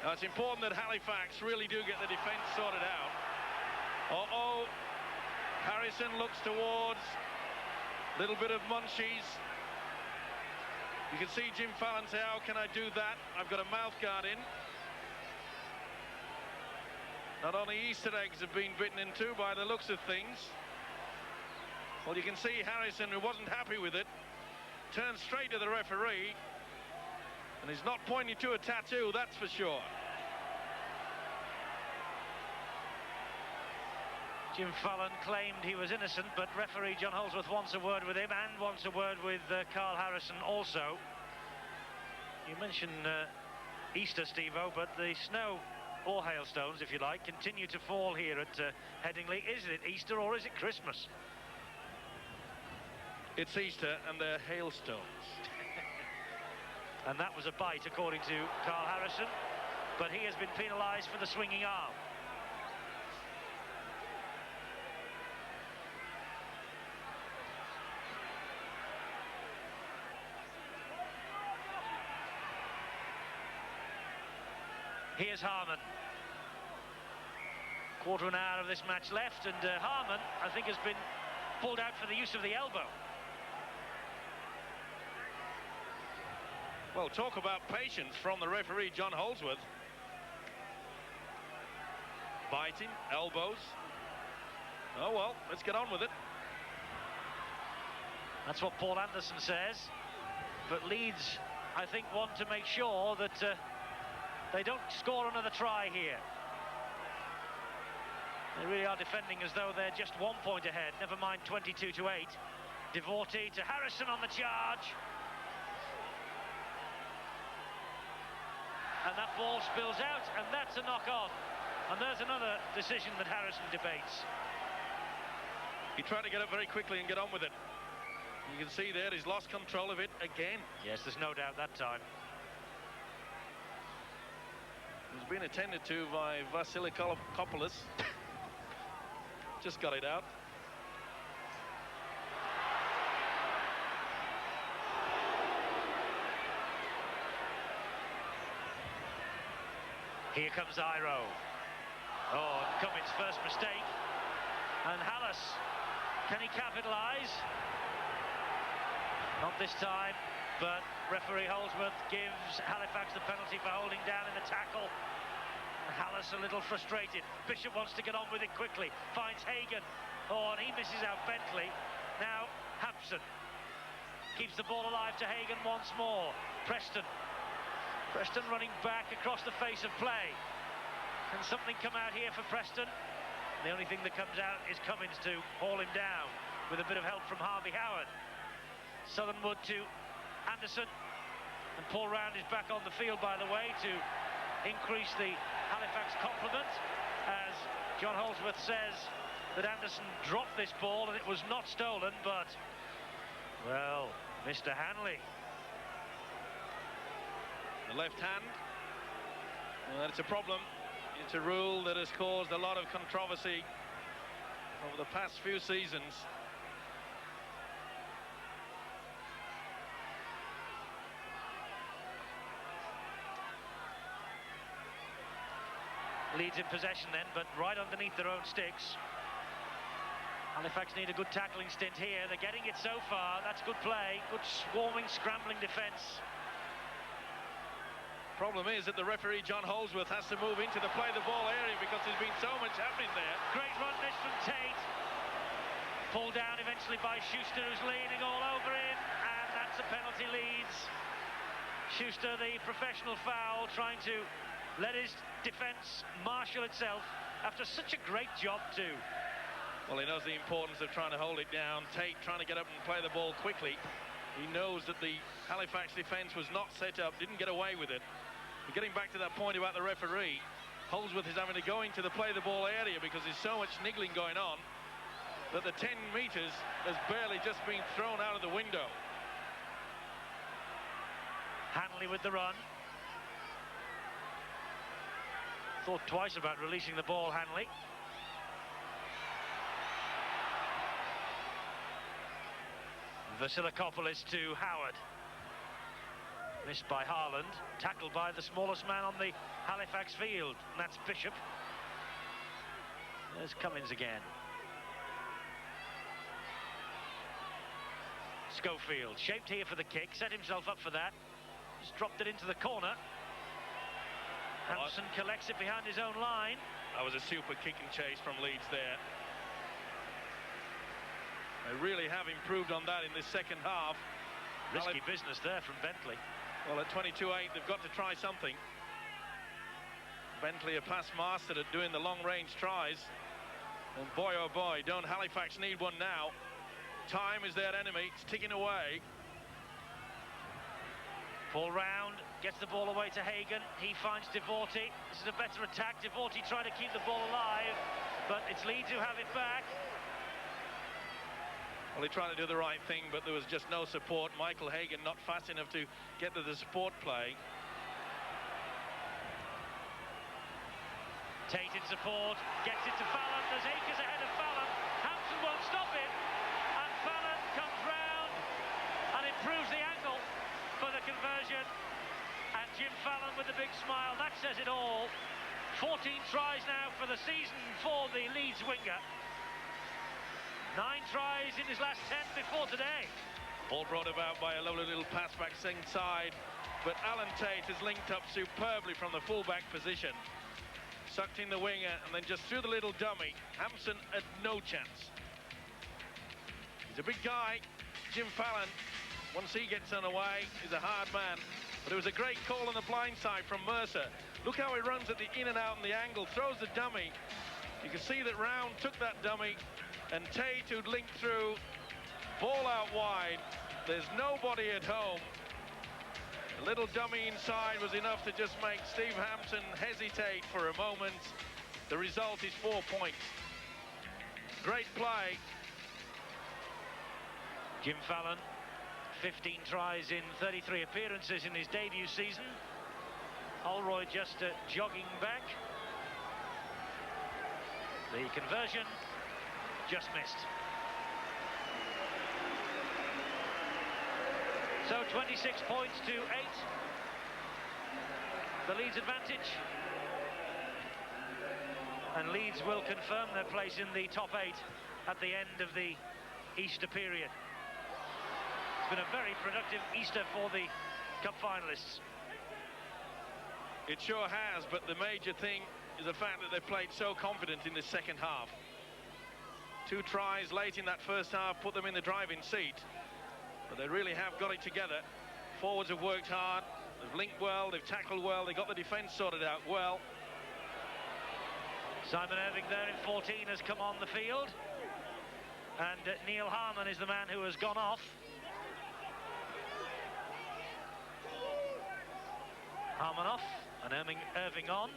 Now, it's important that Halifax really do get the defence sorted out. Uh-oh. Harrison looks towards a little bit of munchies. You can see Jim Fallon say, how can I do that? I've got a mouth guard in. Not only Easter eggs have been bitten into by the looks of things. Well, you can see Harrison, who wasn't happy with it, turned straight to the referee. And he's not pointing to a tattoo, that's for sure. Jim Fallon claimed he was innocent, but referee John Holdsworth wants a word with him and wants a word with Carl Harrison also. You mentioned Easter, Steve-O, but the snow, or hailstones if you like, continue to fall here at Headingley. Is it Easter or is it Christmas? It's Easter and they're hailstones. And that was a bite according to Carl Harrison, but he has been penalised for the swinging arm. Here's Harmon. Quarter of an hour of this match left, and Harmon, I think, has been pulled out for the use of the elbow. Well, talk about patience from the referee, John Holdsworth. Biting, elbows. Oh, well, let's get on with it. That's what Paul Anderson says. But Leeds, I think, want to make sure that they don't score another try here. They really are defending as though they're just 1 point ahead, never mind 22 to 8. Devorty to Harrison on the charge. And that ball spills out, and that's a knock-on. And there's another decision that Harrison debates. He tried to get up very quickly and get on with it. You can see there he's lost control of it again. Yes, there's no doubt that time. He's been attended to by Vassilikopoulos. Just got it out. Here comes Iro. Oh, Cummins' first mistake. And Hallis, can he capitalise? Not this time, but referee Holdsworth gives Halifax the penalty for holding down in the tackle. Hallis a little frustrated. Bishop wants to get on with it quickly. Finds Hagan. Oh, and he misses out Bentley. Now, Hampson keeps the ball alive to Hagan once more. Preston running back across the face of play. Can something come out here for Preston? The only thing that comes out is Cummins to haul him down with a bit of help from Harvey Howard. Southernwood to Anderson. And Paul Round is back on the field, by the way, to increase the Halifax complement, as John Holdsworth says that Anderson dropped this ball and it was not stolen, but, well, Mr. Hanley. The left hand, well, it's a problem. It's a rule that has caused a lot of controversy over the past few seasons. Leeds in possession then, but right underneath their own sticks. Halifax need a good tackling stint here. They're getting it so far. That's good play. Good swarming, scrambling defence. Problem is that the referee, John Holdsworth, has to move into the play the ball area because there's been so much happening there. Great run this from Tate. Pulled down eventually by Schuster, who's leaning all over him, and that's a penalty. Leeds. Schuster, the professional foul, trying to let his defence marshal itself after such a great job too. Well, he knows the importance of trying to hold it down. Tate trying to get up and play the ball quickly. He knows that the Halifax defence was not set up, didn't get away with it. We're getting back to that point about the referee. Holdsworth is having to go into the play the ball area because there's so much niggling going on that the 10 metres has barely just been thrown out of the window. Hanley with the run. Thought twice about releasing the ball, Hanley. Vasilakopoulos to Howard. Missed by Haaland, tackled by the smallest man on the Halifax field, and that's Bishop. There's Cummins again. Schofield, shaped here for the kick, set himself up for that. Just dropped it into the corner. Hampson collects it behind his own line. That was a super kick and chase from Leeds there. They really have improved on that in this second half. Risky business there from Bentley. Well, at 22-8, they've got to try something. Bentley, a past master at doing the long-range tries. And boy, oh boy, don't Halifax need one now. Time is their enemy. It's ticking away. Ball round, gets the ball away to Hagan. He finds Devorty. This is a better attack. Devorty trying to keep the ball alive, but it's Leeds who have it back. Well, he tried to do the right thing, but there was just no support. Michael Hagan not fast enough to get to the support play. Tate in support, gets it to Fallon. There's acres ahead of Fallon. Hampson won't stop it, and Fallon comes round and improves the angle for the conversion. And Jim Fallon with a big smile. That says it all. 14 tries now for the season for the Leeds winger. 9 tries in his last 10 before today. Ball brought about by a lovely little pass back inside, but Alan Tate has linked up superbly from the fullback position. Sucked in the winger and then just threw the little dummy. Hampson had no chance. He's a big guy, Jim Fallon. Once he gets underway, he's a hard man. But it was a great call on the blind side from Mercer. Look how he runs at the in and out and the angle, throws the dummy. You can see that Round took that dummy, and Tate, who'd linked through, ball out wide. There's nobody at home. A little dummy inside was enough to just make Steve Hampson hesitate for a moment. The result is 4 points. Great play. Jim Fallon, 15 tries in 33 appearances in his debut season. Holroyd just jogging back. The conversion just missed. So 26 points to 8. The Leeds advantage. And Leeds will confirm their place in the top 8 at the end of the Easter period. It's been a very productive Easter for the Cup finalists. It sure has, but the major thing is the fact that they played so confident in the second half. 2 tries late in that first half put them in the driving seat, but they really have got it together. Forwards have worked hard, they've linked well, they've tackled well, they got the defence sorted out well. Simon Irving there in 14 has come on the field, and Neil Harmon is the man who has gone off. Harmon off and Irving on.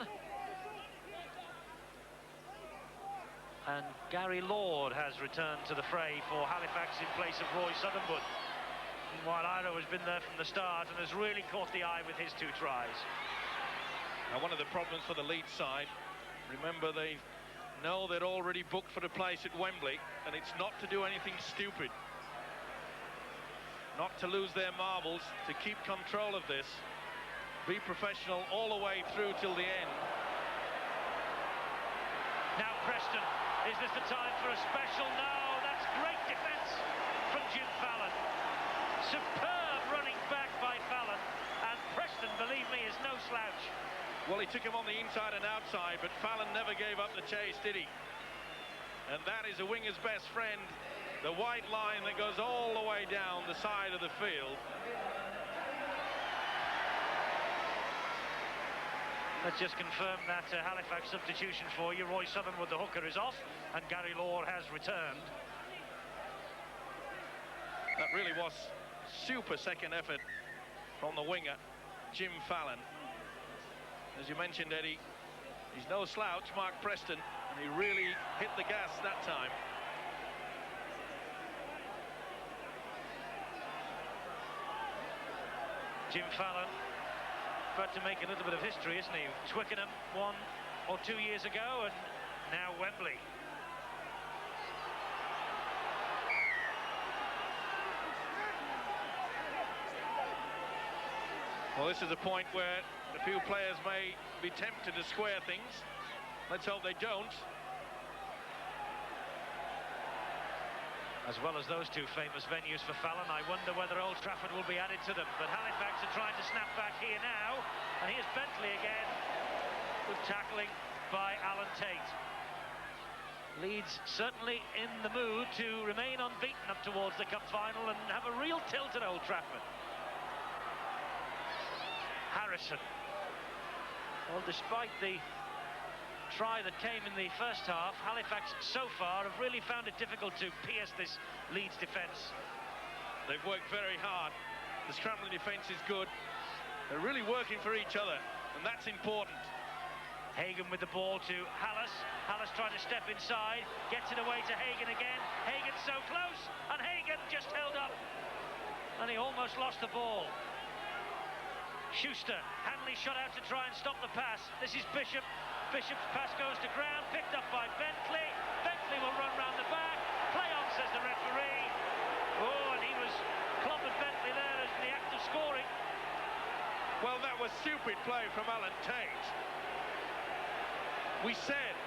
And Gary Lord has returned to the fray for Halifax in place of Roy Southernwood. While Iro has been there from the start and has really caught the eye with his 2 tries. Now, one of the problems for the Leeds side, remember they know they're already booked for the place at Wembley, and it's not to do anything stupid. Not to lose their marbles, to keep control of this. Be professional all the way through till the end. Now Preston, is this the time for a special? No, that's great defence from Jim Fallon. Superb running back by Fallon, and Preston, believe me, is no slouch. Well, he took him on the inside and outside, but Fallon never gave up the chase, did he? And that is a winger's best friend, the white line that goes all the way down the side of the field. Let's just confirm that Halifax substitution for you. Roy Southernwood, the hooker, is off, and Gary Lord has returned. That really was super second effort from the winger, Jim Fallon. As you mentioned, Eddie, He's no slouch, Mark Preston, and he really hit the gas that time. Jim Fallon about to make a little bit of history, isn't he? Twickenham 1 or 2 years ago, and now Wembley. Well, this is a point where a few players may be tempted to square things. Let's hope they don't. As well as those two famous venues for Fallon, I wonder whether Old Trafford will be added to them. But Halifax are trying to snap back here now. And here's Bentley again. Good tackling by Alan Tate. Leeds certainly in the mood to remain unbeaten up towards the cup final and have a real tilt at Old Trafford. Harrison. Well, despite the try that came in the first half, Halifax so far have really found it difficult to pierce this Leeds defence. They've worked very hard. The scrambling defence is good. They're really working for each other, and that's important. Hagan with the ball to Hallis. Hallis trying to step inside, gets it away to Hagan again. Hagan so close, and Hagan just held up. And he almost lost the ball. Schuster, Hanley shot out to try and stop the pass. This is Bishop. Bishop's pass goes to ground, picked up by Bentley. Bentley will run round the back. Play on, says the referee. Oh, and he was clobbered Bentley there as the act of scoring. Well, that was stupid play from Alan Tate. We said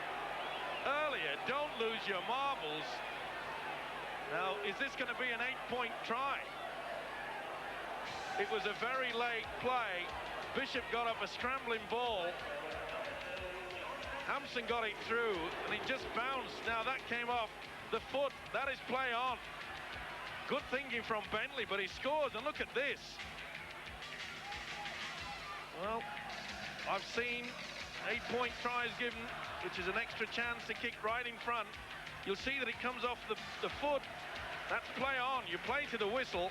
earlier, don't lose your marbles. Now, is this going to be an 8-point try? It was a very late play. Bishop got up a scrambling ball. Hampson got it through, and it just bounced. Now, that came off the foot. That is play on. Good thinking from Bentley, but he scores, and look at this. Well, I've seen 8-point tries given, which is an extra chance to kick right in front. You'll see that it comes off the foot. That's play on. You play to the whistle.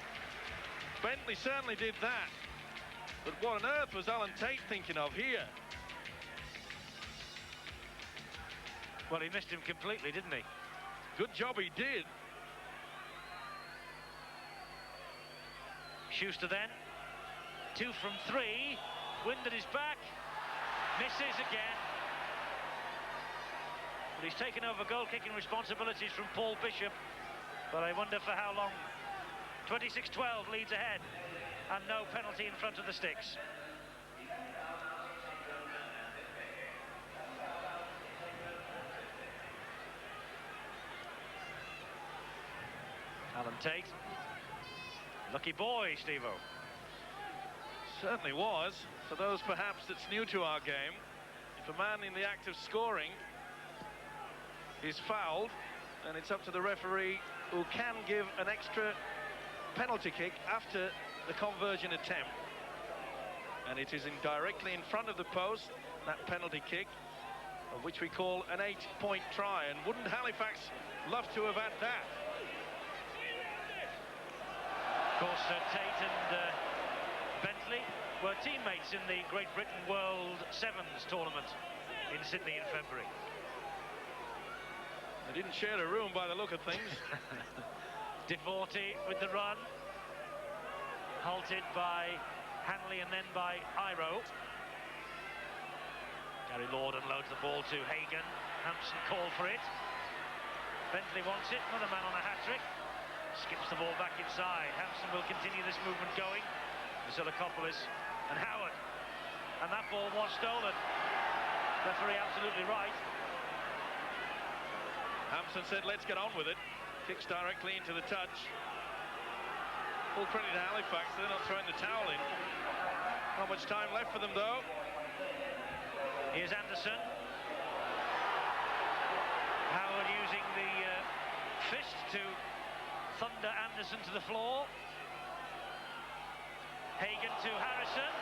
Bentley certainly did that. But what on earth was Alan Tate thinking of here? Well, he missed him completely, didn't he? Good job he did. Schuster then. 2 from 3. Wind at his back. Misses again. But he's taken over goal-kicking responsibilities from Paul Bishop. But I wonder for how long. 26-12, Leeds ahead. And no penalty in front of the sticks. Alan Tate. Lucky boy, Steve-O. Certainly was. For those perhaps that's new to our game, if a man in the act of scoring is fouled, then it's up to the referee, who can give an extra penalty kick after the conversion attempt. And it is directly in front of the post, that penalty kick, of which we call an 8-point try. And wouldn't Halifax love to have had that? Of course, Tate and Bentley were teammates in the Great Britain World Sevens tournament in Sydney in February. They didn't share a room by the look of things. Devorty with the run. Halted by Hanley and then by Iro. Gary Lord unloads the ball to Hagan. Hampson called for it. Bentley wants it. Another man on a hat-trick. Skips the ball back inside. Hampson will continue this movement going. Vasilakopoulos and Howard. And that ball was stolen. Referee absolutely right. Hampson said, let's get on with it. Kicks directly into the touch. Full credit to Halifax. They're not throwing the towel in. Not much time left for them, though. Here's Anderson. Howard using the fist to thunder Anderson to the floor. Hagan to Harrison.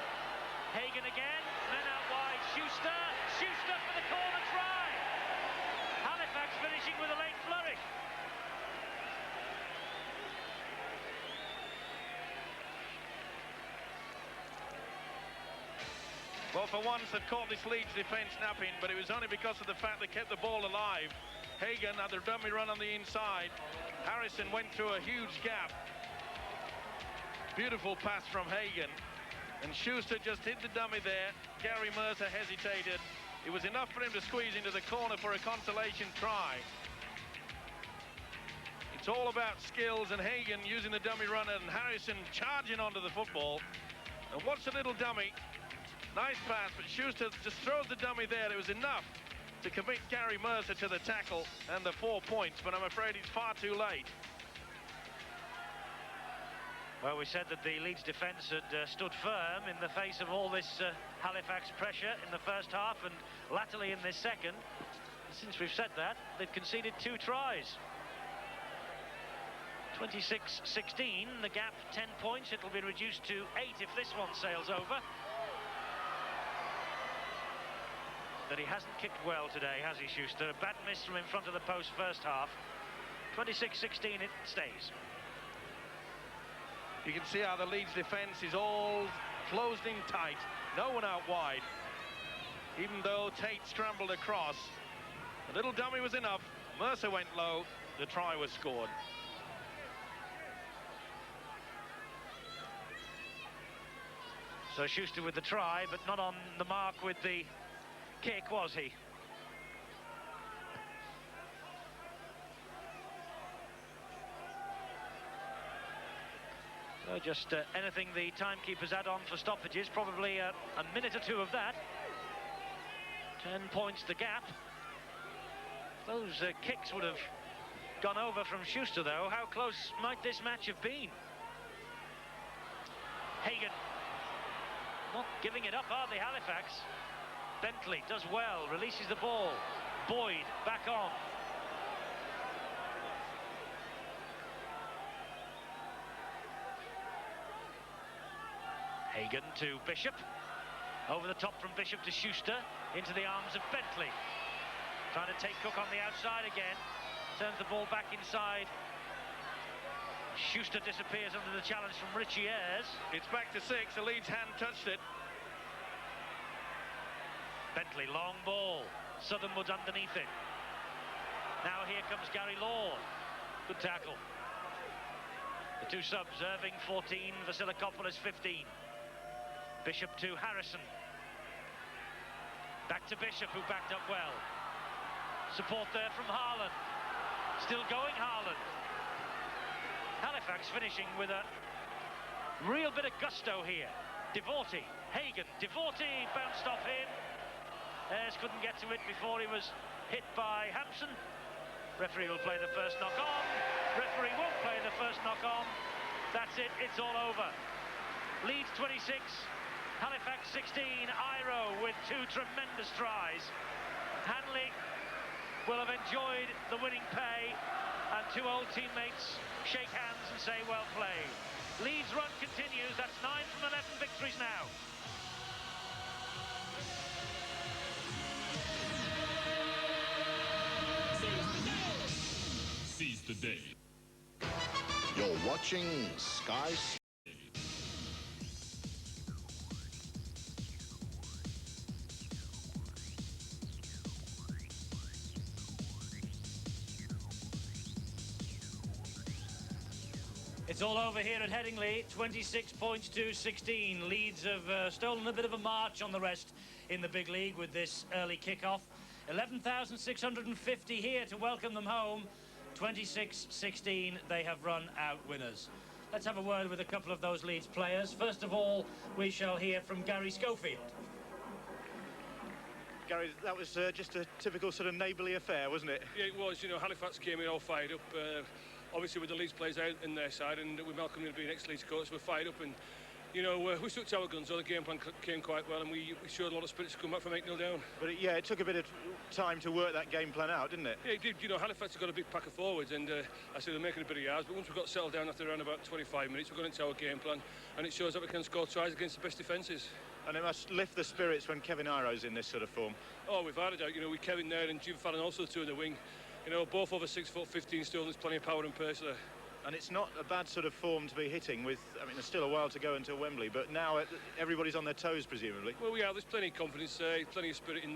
Hagan again. Men out wide. Schuster. Schuster for the corner try. Halifax finishing with a late flourish. Well, Well, for once, they've caught this Leeds defence napping, but it was only because of the fact they kept the ball alive. Hagan had their dummy run on the inside. Harrison went through a huge gap. Beautiful pass from Hagan. And Schuster just hit the dummy there. Gary Mercer hesitated. It was enough for him to squeeze into the corner for a consolation try. It's all about skills, and Hagan using the dummy run and Harrison charging onto the football. And what's a little dummy? Nice pass, but Schuster just throws the dummy there. It was enough to commit Gary Mercer to the tackle and the 4 points, but I'm afraid it's far too late. Well, we said that the Leeds defence had stood firm in the face of all this Halifax pressure in the first half and latterly in this second. Since we've said that, they've conceded 2 tries. 26-16, the gap 10 points. It'll be reduced to 8 if this one sails over. But he hasn't kicked well today, has he, Schuster? A bad miss from in front of the post first half. 26-16, it stays. You can see how the Leeds defence is all closed in tight. No one out wide. Even though Tate scrambled across. A little dummy was enough. Mercer went low. The try was scored. So Schuster with the try, but not on the mark with the kick, was he? So just anything the timekeepers add on for stoppages, probably a minute or 2 of that. 10 points the gap. Those kicks would have gone over from Schuster, though. How close might this match have been? Hagan. Not giving it up, are they, Halifax? Bentley does well, releases the ball. Boyd back on. Hagan to Bishop. Over the top from Bishop to Schuster. Into the arms of Bentley. Trying to take Cook on the outside again. Turns the ball back inside. Schuster disappears under the challenge from Richie Ayres. It's back to 6. The Leeds hand touched it. Bentley, long ball. Southernwood's underneath it. Now here comes Gary Lord. Good tackle. The 2 subs, Irving 14, Vasilakopoulos 15. Bishop to Harrison. Back to Bishop, who backed up well. Support there from Haaland. Still going, Haaland. Halifax finishing with a real bit of gusto here. Devorty, Hagan, Devorty bounced off him. Ayres couldn't get to it before he was hit by Hampson. Referee will play the first knock on. Referee won't play the first knock on. That's it, it's all over. Leeds 26, Halifax 16, Iro with 2 tremendous tries. Hanley will have enjoyed the winning pay, and 2 old teammates shake hands and say well played. Leeds' run continues. That's 9 from 11 victories now. Seize the day. You're watching Sky. It's all over here at Headingley, 26 points to 16. Leeds have stolen a bit of a march on the rest in the big league with this early kick-off. 11,650 here to welcome them home. 26-16, they have run out winners. Let's have a word with a couple of those Leeds players. First of all, we shall hear from Gary Schofield. Gary, that was just a typical sort of neighbourly affair, wasn't it? Yeah, it was. You know, Halifax came in all fired up. Obviously with the Leeds players out in their side, and with Malcolm being ex-Leeds coach, we're fired up, and you know, we stuck to our guns. So the game plan came quite well, and we showed a lot of spirit to come back from 8-0 down. But yeah, it took a bit of time to work that game plan out, didn't it? Yeah, it did. You know, Halifax have got a big pack of forwards, and I see they're making a bit of yards. But once we got settled down after around about 25 minutes, we got into our game plan, and it shows that we can score tries against the best defences. And it must lift the spirits when Kevin Iro's in this sort of form. Oh, we've had it out. You know, with Kevin there and Jim Fallon also 2 in the wing. You know, both over 6 foot, 15 stone. There's plenty of power and pace there. And it's not a bad sort of form to be hitting with, I mean, there's still a while to go until Wembley, but now everybody's on their toes, presumably. Well, there's plenty of confidence, plenty of spirit in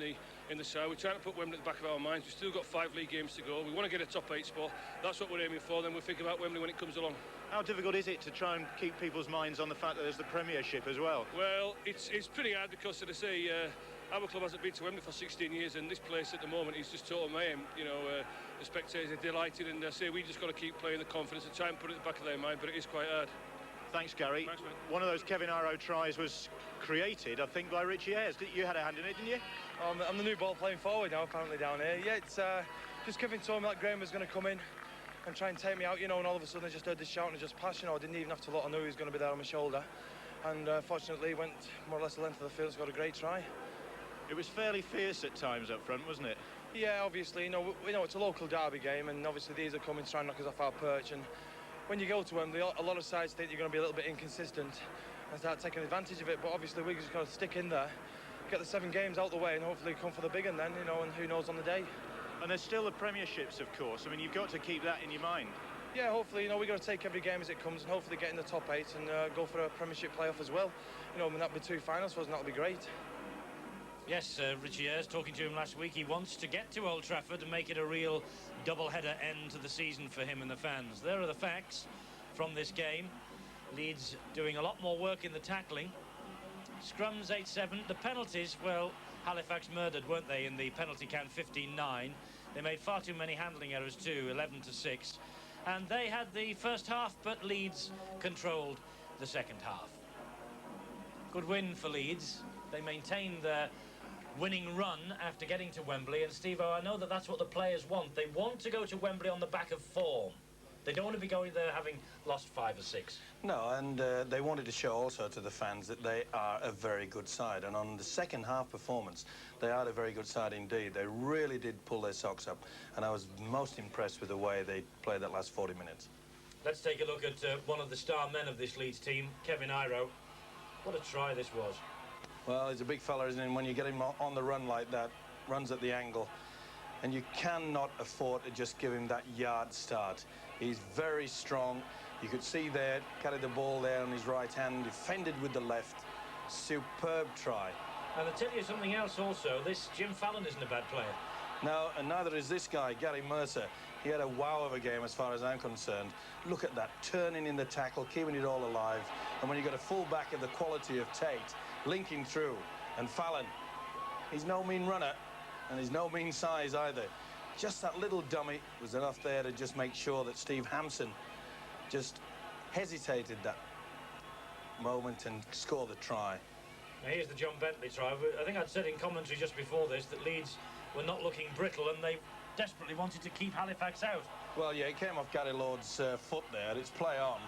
the side. We're trying to put Wembley at the back of our minds. We've still got 5 league games to go. We want to get a top 8 spot. That's what we're aiming for. Then we'll think about Wembley when it comes along. How difficult is it to try and keep people's minds on the fact that there's the Premiership as well? Well, it's pretty hard because, as I say, our club hasn't been to Wembley for 16 years, and this place at the moment is just total mayhem. You know, the spectators are delighted, and I say we just got to keep playing the confidence and try and put it at the back of their mind, but it is quite hard. Thanks, Gary. Thanks, mate. One of those Kevin Iro tries was created, I think, by Richie Ayres. You had a hand in it, didn't you? I'm the new ball playing forward now, apparently, down here. Yeah, it's just Kevin told me that Graham was going to come in and try and take me out, you know, and all of a sudden I just heard this shout and I just passed, you know. I didn't even have to look. I knew he was going to be there on my shoulder. And fortunately, went more or less the length of the field, got a great try. It was fairly fierce at times up front, wasn't it? Yeah, obviously, you know, we know it's a local derby game, and obviously these are coming to try and knock us off our perch. And when you go to Wembley, a lot of sides think you're going to be a little bit inconsistent and start taking advantage of it. But obviously, we just got to stick in there, get the 7 games out the way, and hopefully come for the big one then, you know, and who knows on the day. And there's still the Premierships, of course. I mean, you've got to keep that in your mind. Yeah, hopefully, you know, we've got to take every game as it comes and hopefully get in the top 8 and go for a Premiership playoff as well. You know, I mean, that'd be 2 finals for us, and that would be great. Yes, Richie Ayres, talking to him last week, he wants to get to Old Trafford and make it a real double-header end to the season for him and the fans. There are the facts from this game. Leeds doing a lot more work in the tackling. Scrums 8-7. The penalties, well, Halifax murdered, weren't they, in the penalty count 15-9. They made far too many handling errors too, 11-6. And they had the first half, but Leeds controlled the second half. Good win for Leeds. They maintained their winning run after getting to Wembley, and Steve-O, I know that that's what the players want. They want to go to Wembley on the back of form. They don't want to be going there having lost 5 or 6. No, and they wanted to show also to the fans that they are a very good side, and on the second half performance they are a very good side indeed. They really did pull their socks up, and I was most impressed with the way they played that last 40 minutes. Let's take a look at one of the star men of this Leeds team, Kevin Iro. What a try this was. Well, he's a big fella, isn't he? When you get him on the run like that, runs at the angle, and you cannot afford to just give him that yard start. He's very strong. You could see there, carried the ball there on his right hand, defended with the left. Superb try. And I'll tell you something else also, this Jim Fallon isn't a bad player. No, and neither is this guy, Gary Mercer. He had a wow of a game as far as I'm concerned. Look at that, turning in the tackle, keeping it all alive. And when you've got a full-back of the quality of Tate, linking through, and Fallon, he's no mean runner, and he's no mean size either. Just that little dummy was enough there to just make sure that Steve Hampson just hesitated that moment and scored the try. Now here's the John Bentley try. I think I'd said in commentary just before this that Leeds were not looking brittle and they desperately wanted to keep Halifax out. Well, yeah, it came off Gary Lord's foot there. It's play on.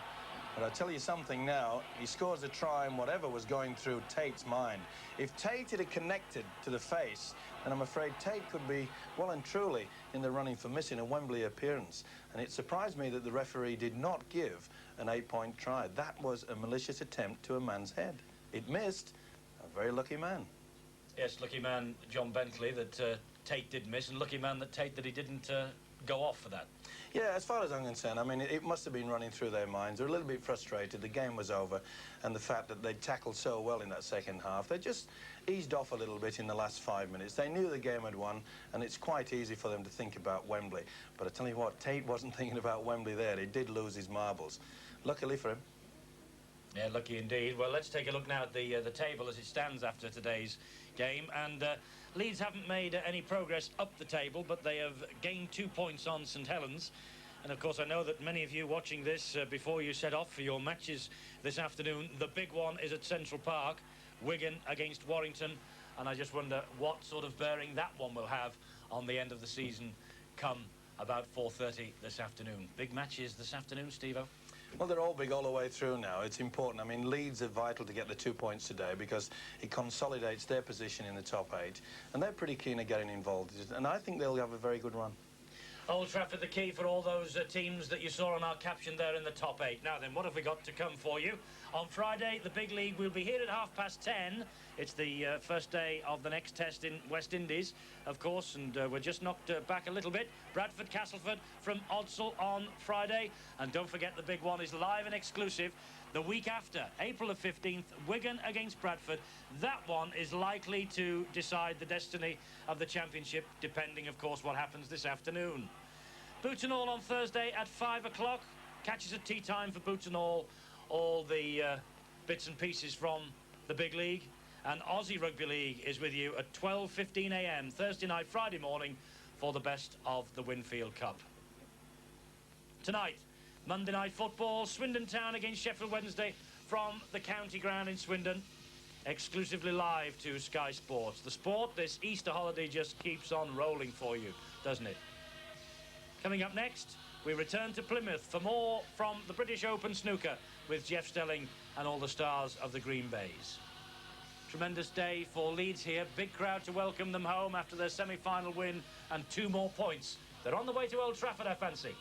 But I tell you something now, he scores a try and whatever was going through Tate's mind. If Tate had connected to the face, then I'm afraid Tate could be well and truly in the running for missing a Wembley appearance. And it surprised me that the referee did not give an 8-point try. That was a malicious attempt to a man's head. It missed. A very lucky man. Yes, lucky man John Bentley that Tate did miss, and lucky man that Tate that he didn't go off for that. Yeah, as far as I'm concerned, I mean, it must have been running through their minds. They're a little bit frustrated. The game was over, and the fact that they tackled so well in that second half, they just eased off a little bit in the last 5 minutes. They knew the game had won, and it's quite easy for them to think about Wembley. But I tell you what, Tate wasn't thinking about Wembley there. He did lose his marbles. Luckily for him. Yeah, lucky indeed. Well, let's take a look now at the table as it stands after today's game. And Leeds haven't made any progress up the table, but they have gained 2 points on St Helens. And, of course, I know that many of you watching this before you set off for your matches this afternoon, the big one is at Central Park, Wigan against Warrington. And I just wonder what sort of bearing that one will have on the end of the season come about 4:30 this afternoon. Big matches this afternoon, Steve-O. Well, they're all big all the way through now. It's important. I mean, Leeds are vital to get the 2 points today because it consolidates their position in the top 8. And they're pretty keen at getting involved. And I think they'll have a very good run. Old Trafford, the key for all those teams that you saw on our caption there in the top 8. Now then, what have we got to come for you On Friday, the big league will be here at 10:30. It's the first day of the next test in West Indies, of course, and we're just knocked back a little bit. Bradford Castleford from Odsal on Friday. And don't forget, the big one is live and exclusive the week after, April the 15th, Wigan against Bradford. That one is likely to decide the destiny of the championship, depending, of course, what happens this afternoon. Boots and All on Thursday at 5 o'clock. Catch us at tea time for Boots and All the bits and pieces from the big league. And Aussie Rugby League is with you at 12:15 a.m. Thursday night, Friday morning for the best of the Winfield Cup. Tonight, Monday Night Football, Swindon Town against Sheffield Wednesday from the county ground in Swindon. Exclusively live to Sky Sports. The sport, this Easter holiday just keeps on rolling for you, doesn't it? Coming up next, we return to Plymouth for more from the British Open snooker with Jeff Stelling and all the stars of the Green Bays. Tremendous day for Leeds here. Big crowd to welcome them home after their semi-final win and 2 more points. They're on the way to Old Trafford, I fancy.